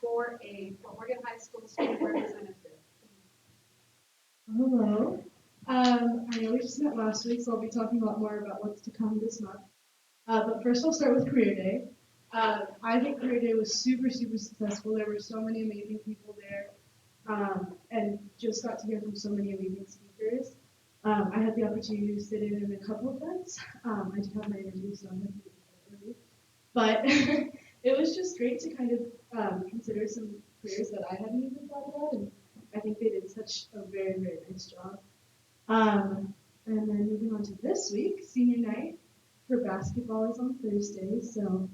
4A, Fort Morgan High School Student Representative. Hello. I know we just met last week, so I'll be talking a lot more about what's to come this month. But first I'll start with Career Day. I think Career Day was super, super successful. There were so many amazing people there, and just got to hear from so many amazing speakers. I had the opportunity to sit in a couple events. I did have my interview, so I had to leave early. But it was just great to kind of consider some careers that I hadn't even thought about, and I think they did such a very, very nice job. And then moving on to this week, senior night for basketball is on Thursday, so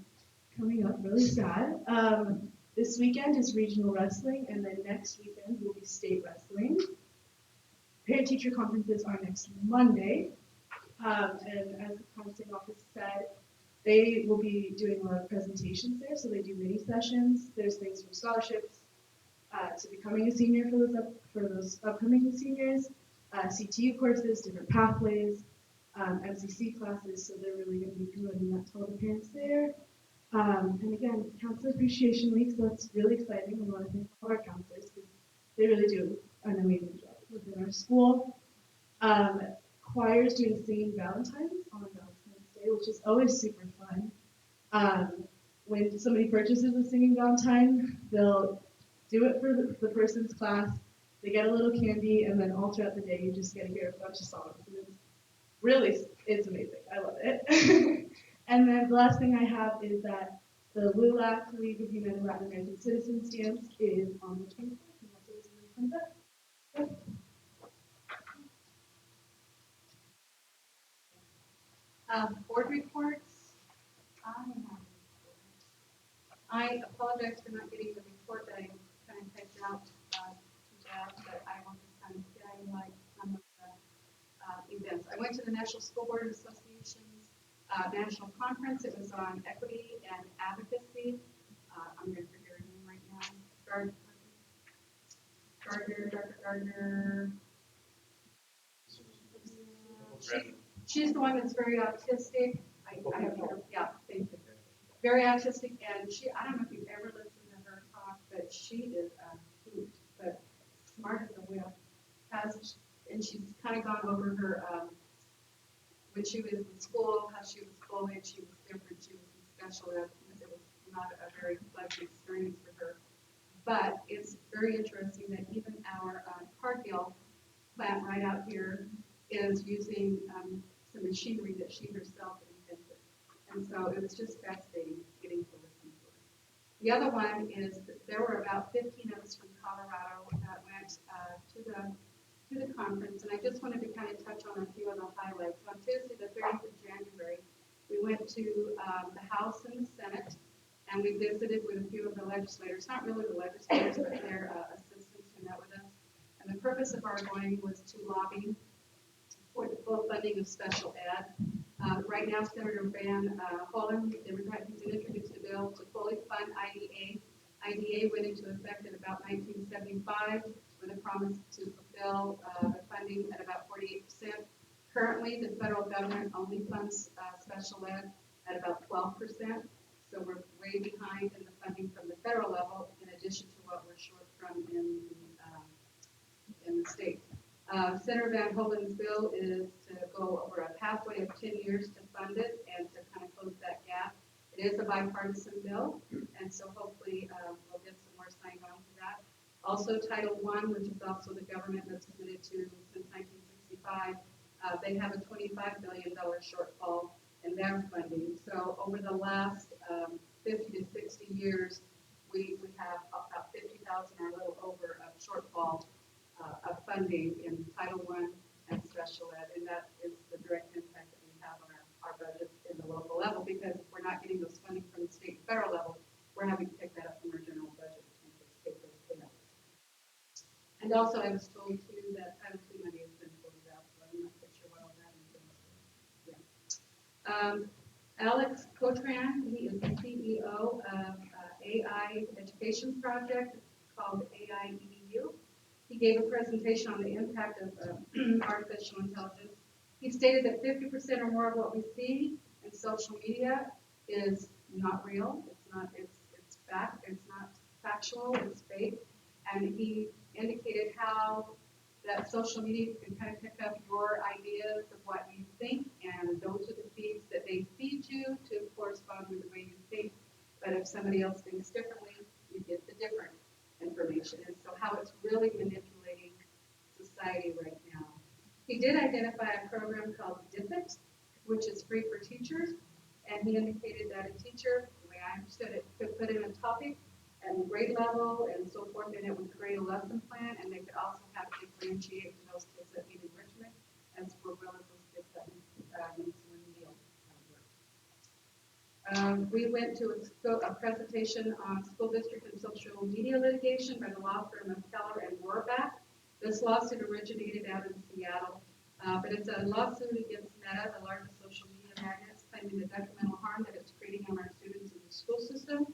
coming up really sad. This weekend is regional wrestling, and then next weekend will be state wrestling. Parent-teacher conferences are next Monday, and as the counseling office said, they will be doing a lot of presentations there, so they do mini sessions. There's things from scholarships to becoming a senior for those upcoming seniors, CTU courses, different pathways, MCC classes, so they're really going to be promoting that to all the parents there. And again, Counselor Appreciation Week, so that's really exciting. We want to thank all our counselors because they really do an amazing job within our school. Choir's doing Singing Valentine's on Valentine's Day, which is always super fun. When somebody purchases a Singing Valentine, they'll do it for the person's class. They get a little candy, and then all throughout the day, you just get to hear a bunch of songs. And it's amazing. I love it. And then the last thing I have is that the LULAC, League of United Latin American Citizens dance is on the 24th, and that's always a really fun event. Board reports. I apologize for not getting the report that I kind of typed out to Jeff, but I will just kind of highlight some of the events. I went to the National School Board Association's national conference. It was on equity and advocacy. I'm going to forget her name right now. Gardner. She's the one that's very autistic. I have her. Yeah, thank you. Very autistic, and I don't know if you've ever listened to her talk, but she is a hoot, but smart as a whip. And she's kind of gone over her, when she was in school, how she was bullied, she was different, she was in special ed. It was not a very pleasant experience for her. But it's very interesting that even our Cargill plant right out here is using some machinery that she herself invented. And so it was just fascinating getting to listen to her. The other one is that there were about 15 of us from Colorado that went to the conference, and I just wanted to kind of touch on a few of the highlights. On Tuesday, the 30th of January, we went to the House and the Senate, and we visited with a few of the legislators, not really the legislators, but their assistants who met with us. And the purpose of our going was to lobby for the full funding of special ed. Right now, Senator Van Hollen, the Democrat, who's introduced a bill to fully fund IDA. IDA went into effect in about 1975 with a promise to fulfill the funding at about 48%. Currently, the federal government only funds special ed at about 12%. So we're way behind in the funding from the federal level, in addition to what we're short from in the state. Senator Van Hollen's bill is to go over a pathway of 10 years to fund it and to kind of close that gap. It is a bipartisan bill, and so hopefully we'll get some more signed on to that. Also, Title I, which is also the government that's committed to since 1965, they have a $25 billion shortfall in their funding. So over the last 50 to 60 years, we have about 50,000 or a little over of shortfall of funding in Title I and special ed, and that is the direct impact that we have on our budgets in the local level, because if we're not getting those funding from the state and federal level, we're having to pick that up from our general budget in order to take those payouts. And also, I was told too that Title II money has been closed out, so I'm not quite sure what all that entails. Yeah. Alex Cotran, he is the CEO of AI Education Project called AIEDU. He gave a presentation on the impact of artificial intelligence. He stated that 50% or more of what we see in social media is not real. It's fact. It's not factual. It's fake. And he indicated how that social media can kind of pick up your ideas of what you think, and those are the feeds that they feed you to correspond with the way you think. But if somebody else thinks differently, you get the different information. And so how it's really manipulating society right now. He did identify a program called DIPIT, which is free for teachers, and he indicated that a teacher, the way I understood it, could put in a topic and grade level and so forth, and it would create a lesson plan, and they could also have it differentiate for those kids that need enrichment as well as those kids that need some remedial work. We went to a presentation on school district and social media litigation by the law firm of Keller and Warback. This lawsuit originated out in Seattle, but it's a lawsuit against Meta, the largest social media magnate, claiming the detrimental harm that it's creating on our students in the school system.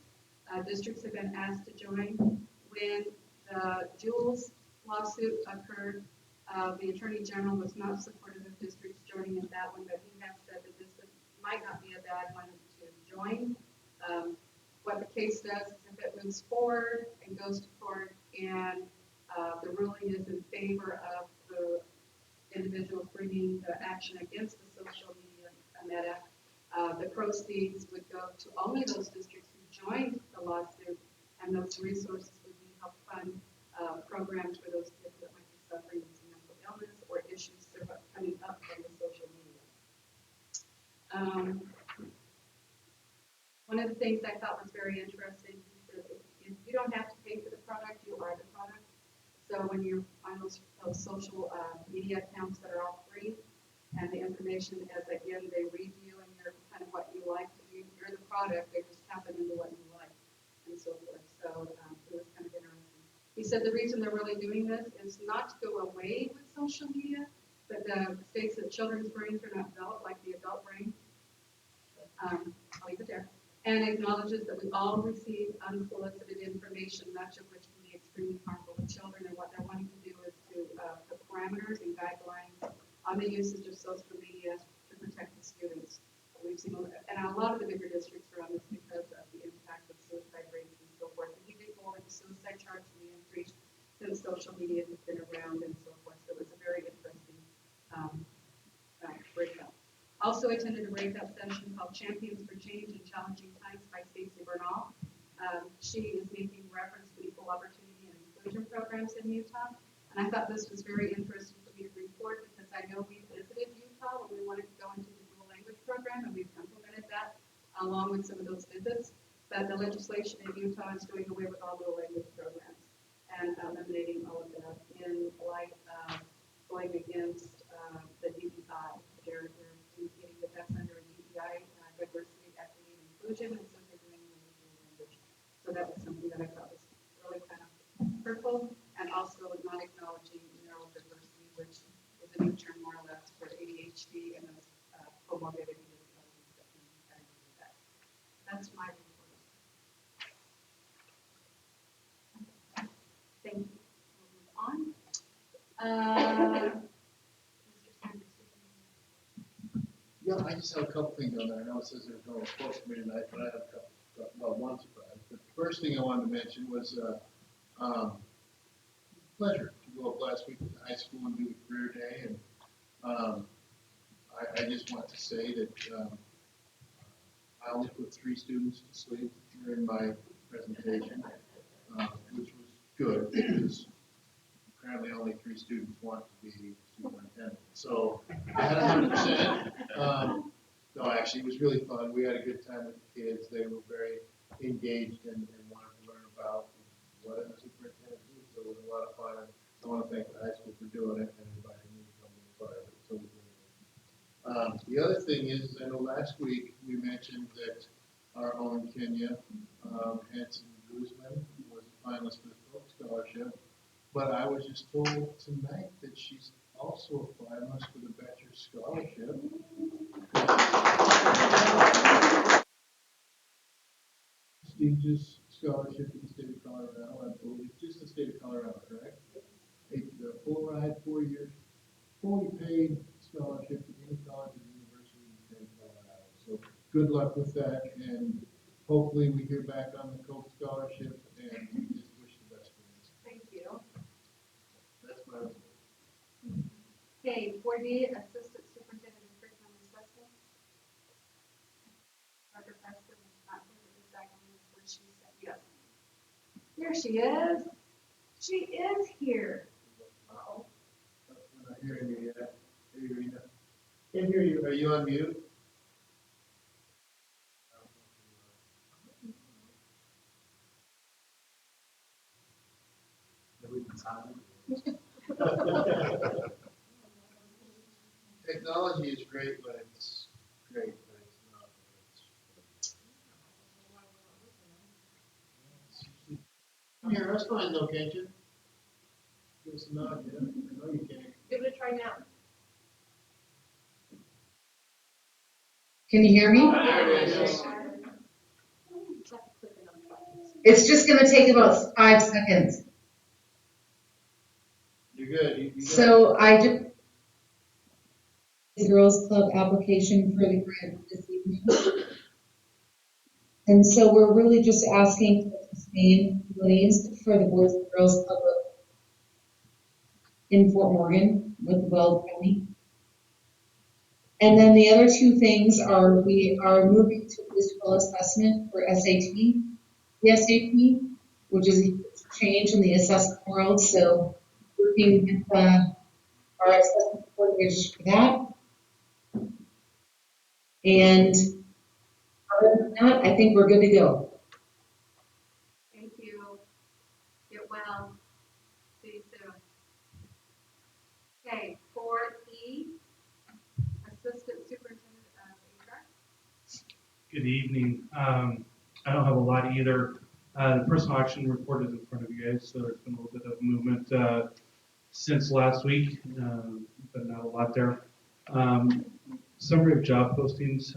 Districts have been asked to join. When the Jules lawsuit occurred, the Attorney General was not supportive of districts joining in that one, but he has said that this might not be a bad one to join. What the case does is if it moves forward and goes to court and the ruling is in favor of the individuals bringing the action against the social media Meta, the proceeds would go to only those districts who joined the lawsuit, and those resources would be help fund programs for those kids that might be suffering with some mental illness or issues that are coming up from the social media. One of the things I thought was very interesting, he said, if you don't have to pay for the product, you are the product. So when you're on those social media accounts that are all free, and the information, as again, they read you and you're kind of what you like to do, you're the product, they just happen into what you like, and so forth. So it was kind of interesting. He said the reason they're really doing this is not to go away with social media, but states that children's brains are not developed like the adult brain. I'll leave it there. And acknowledges that we all receive unsolicited information, much of which can be extremely harmful to children, and what they're wanting to do is to put parameters and guidelines on the usage of social media to protect the students. We've seen, and a lot of the bigger districts are on this because of the impact of suicide rates and so forth. And he did go over the suicide charts and the increase since social media has been around and so forth. So it was a very interesting breakout. Also attended a breakout session called Champions for Change in Challenging Times by Stacey Bernal. She is making reference to equal opportunity and inclusion programs in Utah. And I thought this was very interesting for me to report because I know we visited Utah when we wanted to go into the dual language program, and we've implemented that along with some of those visits. But the legislation in Utah is doing away with all dual language programs and eliminating all of that in light of going against the DEI. They're indicating that that's under a DEI, diversity, equity, and inclusion, and so they're doing it in the dual language. So that was something that I thought was really kind of hurtful, and also not acknowledging neurodiversity, which is a new term more or less for ADHD and those comorbidity disabilities that can be kind of with that. That's my report. Thank you. We'll move on. Mr. Sanders. Yeah, I just have a couple things on there. I know it says there's no report for me tonight, but I have a couple, well, one surprise. But the first thing I wanted to mention was pleasure to go up last week to the high school and do the career day, and I just want to say that I only put 3 students to sleep during my presentation, which was good because apparently only 3 students want to be superintendent. So I had 100%. No, actually, it was really fun. We had a good time with the kids. They were very engaged and wanted to learn about what a superintendent do. So it was a lot of fun. And I want to thank the high school for doing it and inviting me to come be a part of it. So the other thing is, I know last week we mentioned that our own Kenya Hanson Guzman was a finalist for the Coke Scholarship. But I was just told tonight that she's also a finalist for the Betcher Scholarship. Prestigious scholarship in the state of Colorado, I believe, just the state of Colorado, correct? A full ride, 4 years, fully paid scholarship to any college or university in the state of Colorado. So good luck with that, and hopefully we hear back on the Coke Scholarship, and we just wish the best for it. Thank you. That's my report. Okay, 4D, Assistant Superintendent of Curriculum Assessment. Dr. Preston is not here, but Ms. Agnew is where she set you up. Here she is. She is here. I'm not hearing you yet. Hey, Rena. Can't hear you. Are you on mute? Technology is great when it's great, but it's not when it's. Here, that's fine though, can't you? Give us a nod, yeah. I know you can. Give it a try now. Can you hear me? There it is. It's just gonna take about 5 seconds. You're good. You got So I did the Girls Club application for the grant this evening. And so we're really just asking for the same abilities for the Boys and Girls Club in Fort Morgan with Weld County. And then the other two things are we are moving to physical assessment for SAT. The SAT, which is a change in the assessment world, so working with our assessment coordinators for that. And other than that, I think we're good to go. Thank you. Get well. See you soon. Okay, 4E, Assistant Superintendent of HR. Good evening. I don't have a lot either. The personal action report is in front of you guys, so there's been a little bit of movement since last week, but not a lot there. Summary of job postings.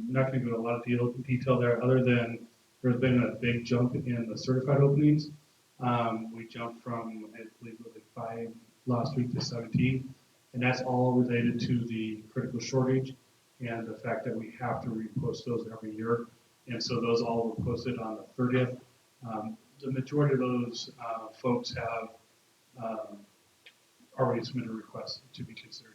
Not going to go into a lot of detail there, other than there's been a big jump in the certified openings. We jumped from, I believe it was like 5 last week to 17, and that's all related to the critical shortage and the fact that we have to repost those every year. And so those all were posted on the 30th. The majority of those folks have already submitted requests to be considered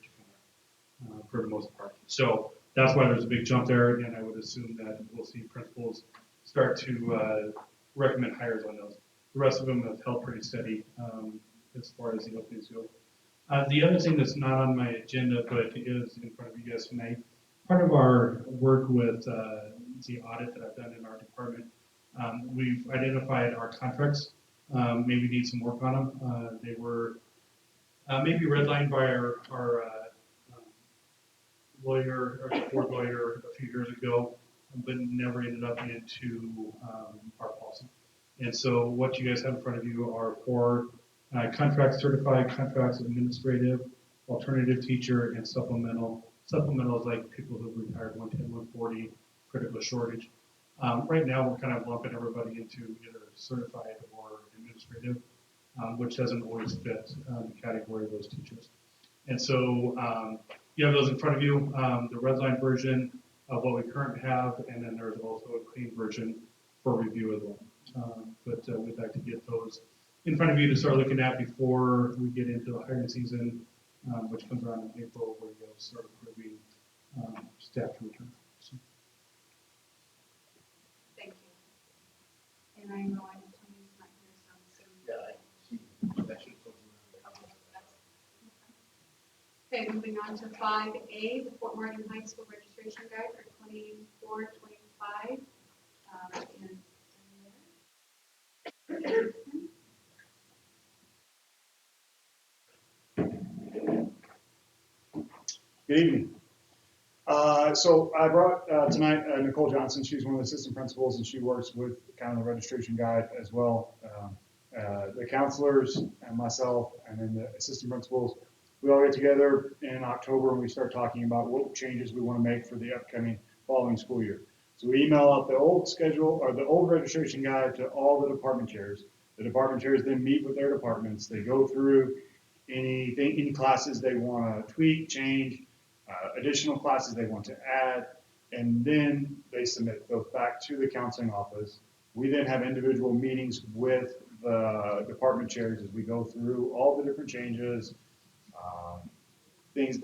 for the most part. So that's why there's a big jump there, and I would assume that we'll see principals start to recommend hires on those. The rest of them have held pretty steady as far as the openings go. The other thing that's not on my agenda, but is in front of you guys tonight, part of our work with the audit that I've done in our department, we've identified our contracts, maybe need some work on them. They were maybe redlined by our lawyer, or board lawyer a few years ago, but never ended up into our policy. And so what you guys have in front of you are 4 contracts certified, contracts administrative, alternative teacher, and supplemental. Supplemental is like people who have retired 110, 140, critical shortage. Right now, we're kind of lumping everybody into either certified or administrative, which doesn't always fit the category of those teachers. And so you have those in front of you, the red line version of what we currently have, and then there's also a clean version for review as well. But we'd like to get those in front of you to start looking at before we get into the hiring season, which comes around in April, where you'll start approving staff to return. So. Thank you. And I know Tony's not here, so I'm assuming. Yeah, that should go around. Okay, moving on to 5A, the Fort Morgan High School Registration Guide for 24-25. Good evening. So I brought tonight Nicole Johnson. She's one of the assistant principals, and she works with kind of the registration guide as well. The counselors and myself, and then the assistant principals, we all get together in October and we start talking about what changes we want to make for the upcoming following school year. So we email out the old schedule or the old registration guide to all the department chairs. The department chairs then meet with their departments. They go through any classes they want to tweak, change, additional classes they want to add, and then they submit those back to the counseling office. We then have individual meetings with the department chairs as we go through all the different changes, things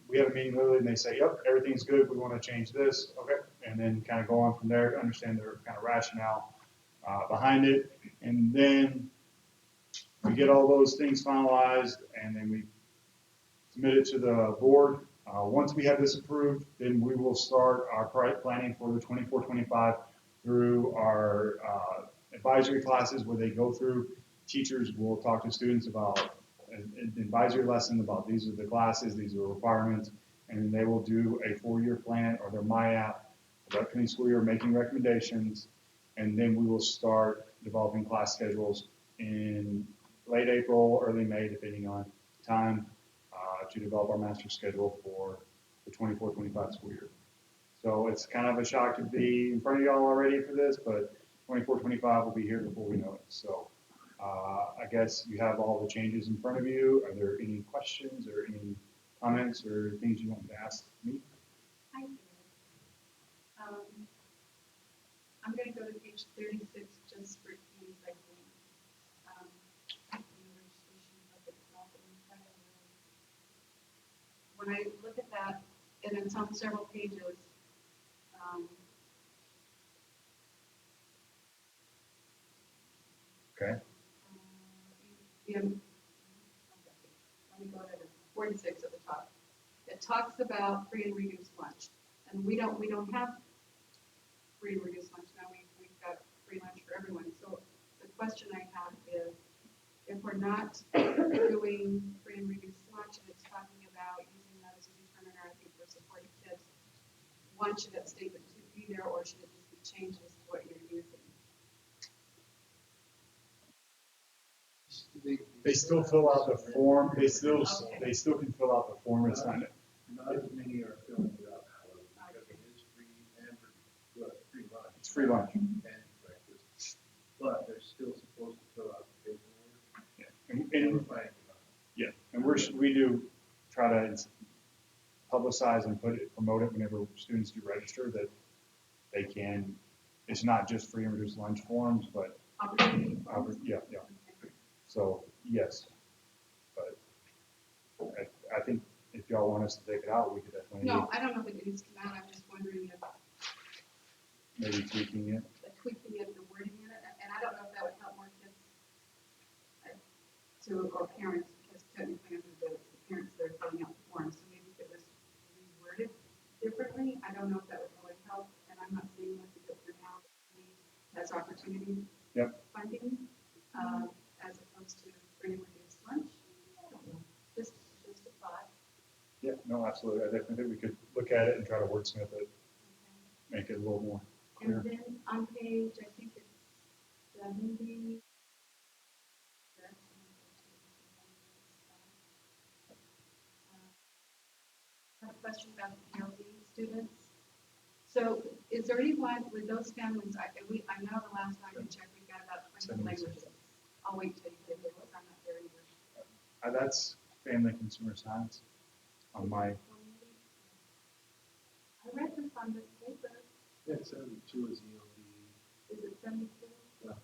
we have a meeting literally and they say, yep, everything's good, we want to change this, okay, and then kind of go on from there, understand their kind of rationale behind it, and then we get all those things finalized, and then we submit it to the board. Once we have this approved, then we will start our planning for the 24-25 through our advisory classes where they go through. Teachers will talk to students about an advisory lesson about these are the classes, these are the requirements, and then they will do a 4-year plan or their MyApp, the upcoming school year, making recommendations, and then we will start developing class schedules in late April, early May, depending on time, to develop our master schedule for the 24-25 school year. So it's kind of a shock to be in front of y'all already for this, but 24-25 will be here before we know it. So I guess you have all the changes in front of you. Are there any questions or any comments or things you want to ask me? Hi, David. I'm going to go to page 36 just for ease, I think. When I look at that, and it's on several pages, Okay. Let me go to 46 at the top. It talks about free and reduced lunch, and we don't have free and reduced lunch now. We've got free lunch for everyone. So the question I have is, if we're not doing free and reduced lunch, and it's talking about using that as a determiner, I think for supporting kids, one, should that statement be there, or should it just be changed as to what you're using? They still fill out the form. They still can fill out the form. It's not. Not as many are filling it out, however, because it is free and free lunch. It's free lunch. And breakfast, but they're still supposed to fill out the paperwork. Yeah. And we're fighting about it. Yeah, and we do try to publicize and promote it whenever students do register that they can. It's not just free and reduced lunch forms, but yeah. So yes, but I think if y'all want us to take it out, we could definitely. No, I don't know if it needs to come out. I'm just wondering if maybe tweaking it. The wording in it, and I don't know if that would help more kids or parents, because technically under the parents that are filling out the forms, so maybe if it was reworded differently, I don't know if that would really help, and I'm not saying that because we're now as opportunity funding, as opposed to free and reduced lunch. I don't know, just a thought. Yeah, no, absolutely. I definitely think we could look at it and try to wordsmith it, make it a little more clear. And then on page, I think it's 70. I have a question about the ELD students. So is there anyone with those families, I know the last time we checked, we've got about 20 languages. I'll wait till you get there, because I'm not there either. That's family consumer science on my. I read this on this paper. Yeah, 72 is ELD. Is it 72? Yeah.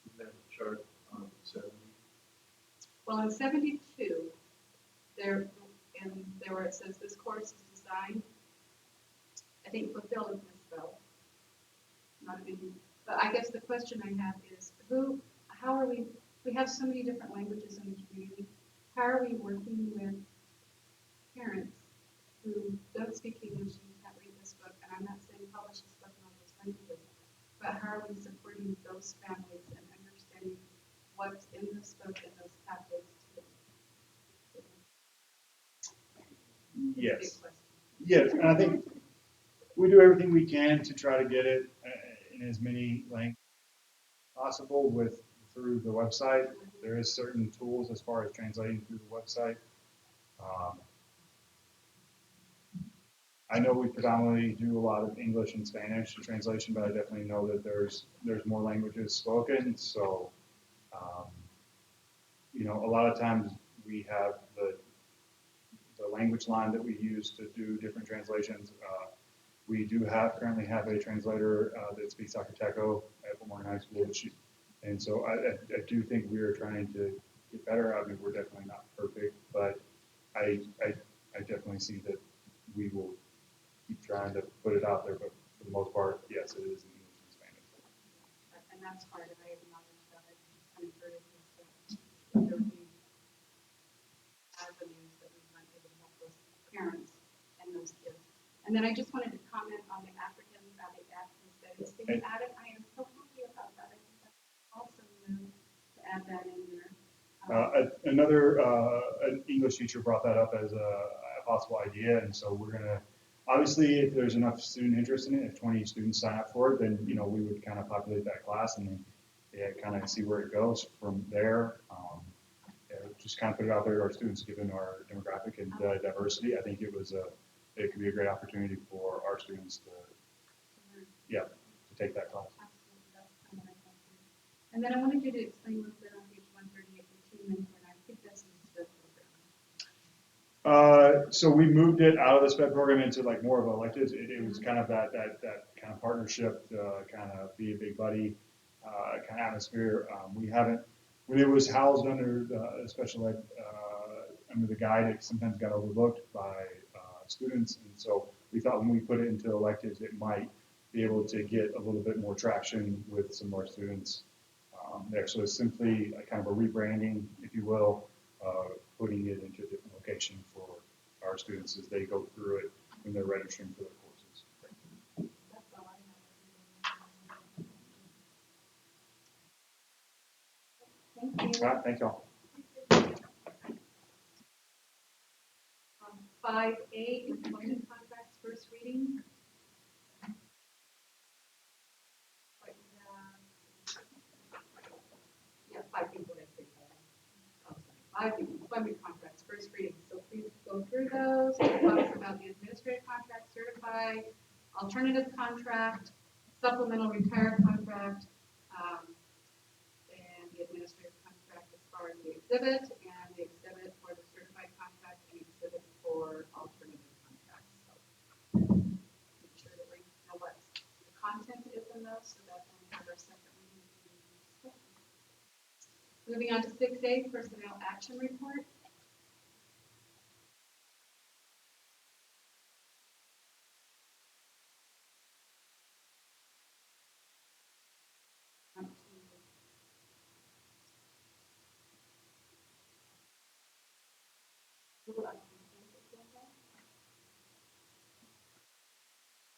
Isn't that a chart on 70? Well, in 72, there where it says this course is designed, I think fulfill is misspelled. Not a biggie. But I guess the question I have is how are we have so many different languages in the community. How are we working with parents who don't speak English and can't read this book? And I'm not saying publish this book in all those languages, but how are we supporting those families and understanding what's in this book and those pathways to Yes. Yes, and I think we do everything we can to try to get it in as many languages possible through the website. There is certain tools as far as translating through the website. I know we predominantly do a lot of English and Spanish translation, but I definitely know that there's more languages spoken. So, a lot of times we have the language line that we use to do different translations. We do currently have a translator that speaks Zacateco at Fort Morgan High School, and so I do think we are trying to get better. I mean, we're definitely not perfect, but I definitely see that we will keep trying to put it out there, but for the most part, yes, it is in English and Spanish. And that's part of, I acknowledge that, I encourage us that there will be avenues that we might be able to help those parents and those kids. And then I just wanted to comment on the African studies being added. I am so happy about that. I think that's awesome move to add that in there. An English teacher brought that up as a possible idea, and so we're gonna, obviously, if there's enough student interest in it, if 20 students sign up for it, then, you know, we would kind of populate that class and then, kind of see where it goes from there. Just kind of put it out there to our students, given our demographic and diversity. I think it could be a great opportunity for our students to take that class. Absolutely, that's kind of what I thought too. And then I wanted you to explain a little bit on page 138, the team mentor, and I think that's in the SPED program. So we moved it out of the SPED program into like more of electives. It was kind of that kind of partnership, kind of be a big buddy kind of atmosphere. We haven't, when it was housed under the special ed, under the guide, it sometimes got overlooked by students. And so we thought when we put it into electives, it might be able to get a little bit more traction with some of our students there. So it's simply a kind of a rebranding, if you will, putting it into a different location for our students as they go through it when they're registering for their courses. That's all I have. Thank you. All right, thank y'all. 5A, employment contracts, first reading. Yeah, 5 people, I say 5. Oh, sorry, 5 people, employment contracts, first reading. So please go through those. It talks about the administrative contract, certified, alternative contract, supplemental retired contract, and the administrative contract as far as the exhibit, and the exhibit for the certified contract, and exhibit for alternative contracts. So make sure that we know what the content is in those, so that when we have our second reading, we can discuss it. Moving on to 6A, personnel action report.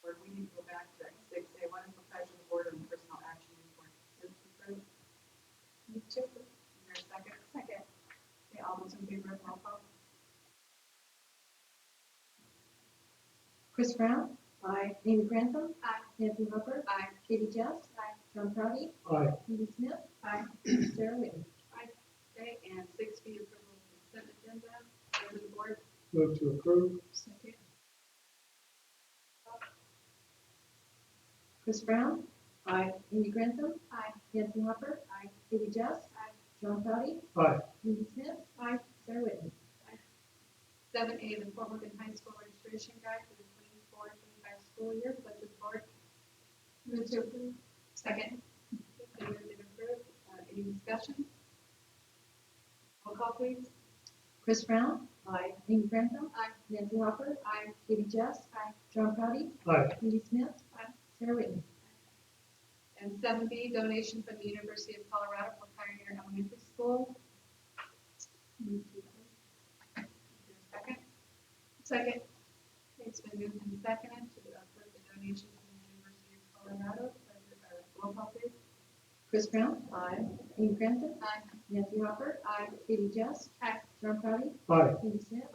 Or we need to go back to 6A. What is the pleasure of the board on the personnel action report? Move to approve. Move to approve. Is there a second? Second. Okay, all those in favor of roll call? Chris Brown? Aye. Amy Grantham? Aye. Nancy Hopper? Aye. Katie Jess? Aye. John Proudy? Aye. Cindy Smith? Aye. Sarah Whitman? Aye. Okay, and 6B, approval of consent agenda. Pleasure of the board. Move to approve. Second. Chris Brown? Aye. Amy Grantham? Aye. Nancy Hopper? Aye. Katie Jess? Aye. John Proudy? Aye. Cindy Smith? Aye. Sarah Whitman? 7A, the Fort Morgan High School registration guide for the 24-25 school year. Pleasure of the board. Move to approve. Second. Been moved and approved. Any discussion? Roll call, please. Chris Brown? Aye. Amy Grantham? Aye. Nancy Hopper? Aye. Katie Jess? Aye. John Proudy? Aye. Cindy Smith? Aye. Sarah Whitman? And 7B, donation from the University of Colorado for Pioneer Elementary School. Move to approve. Is there a second? Second. Okay, it's been moved and seconded to approve the donation from the University of Colorado. Roll call, please. Chris Brown? Aye. Amy Grantham? Aye. Nancy Hopper? Aye. Katie Jess? Aye. John Proudy? Aye. Cindy Smith?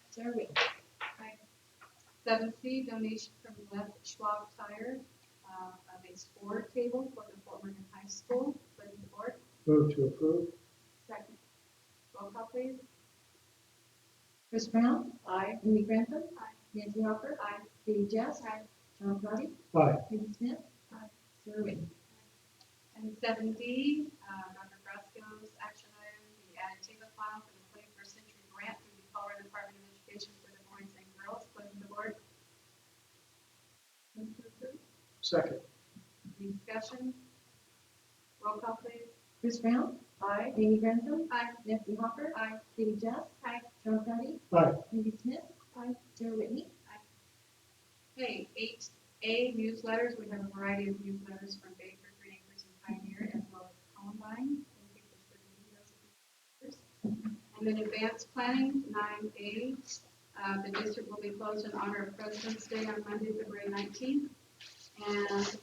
Sarah Whitman? Aye. 7C, donation from West Schwab Tire of a score table for the Fort Morgan High School. Pleasure of the board. Move to approve. Second. Roll call, please. Chris Brown? Aye. Amy Grantham? Aye. Nancy Hopper? Aye. Katie Jess? Aye. John Proudy? Aye. Cindy Smith? Aye. Sarah Whitman? And 7D, Dr. Brasco's action item, the added table file for the 21st century grant through the Colorado Department of Education for the boys and girls. Pleasure of the board. Move to approve. Second. Any discussion? Roll call, please. Chris Brown? Aye. Amy Grantham? Aye. Nancy Hopper? Aye. Katie Jess? Aye. John Carney. Aye. Cindy Smith. Aye. Sarah Whitney. Okay, 8A newsletters, we have a variety of newsletters from Baker, Green Acres, and Pioneer, as well as Columbine. I think there's 30 videos of these. And then advanced planning, 9A, the district will be closed in honor of President's Day on Monday, February 19th. And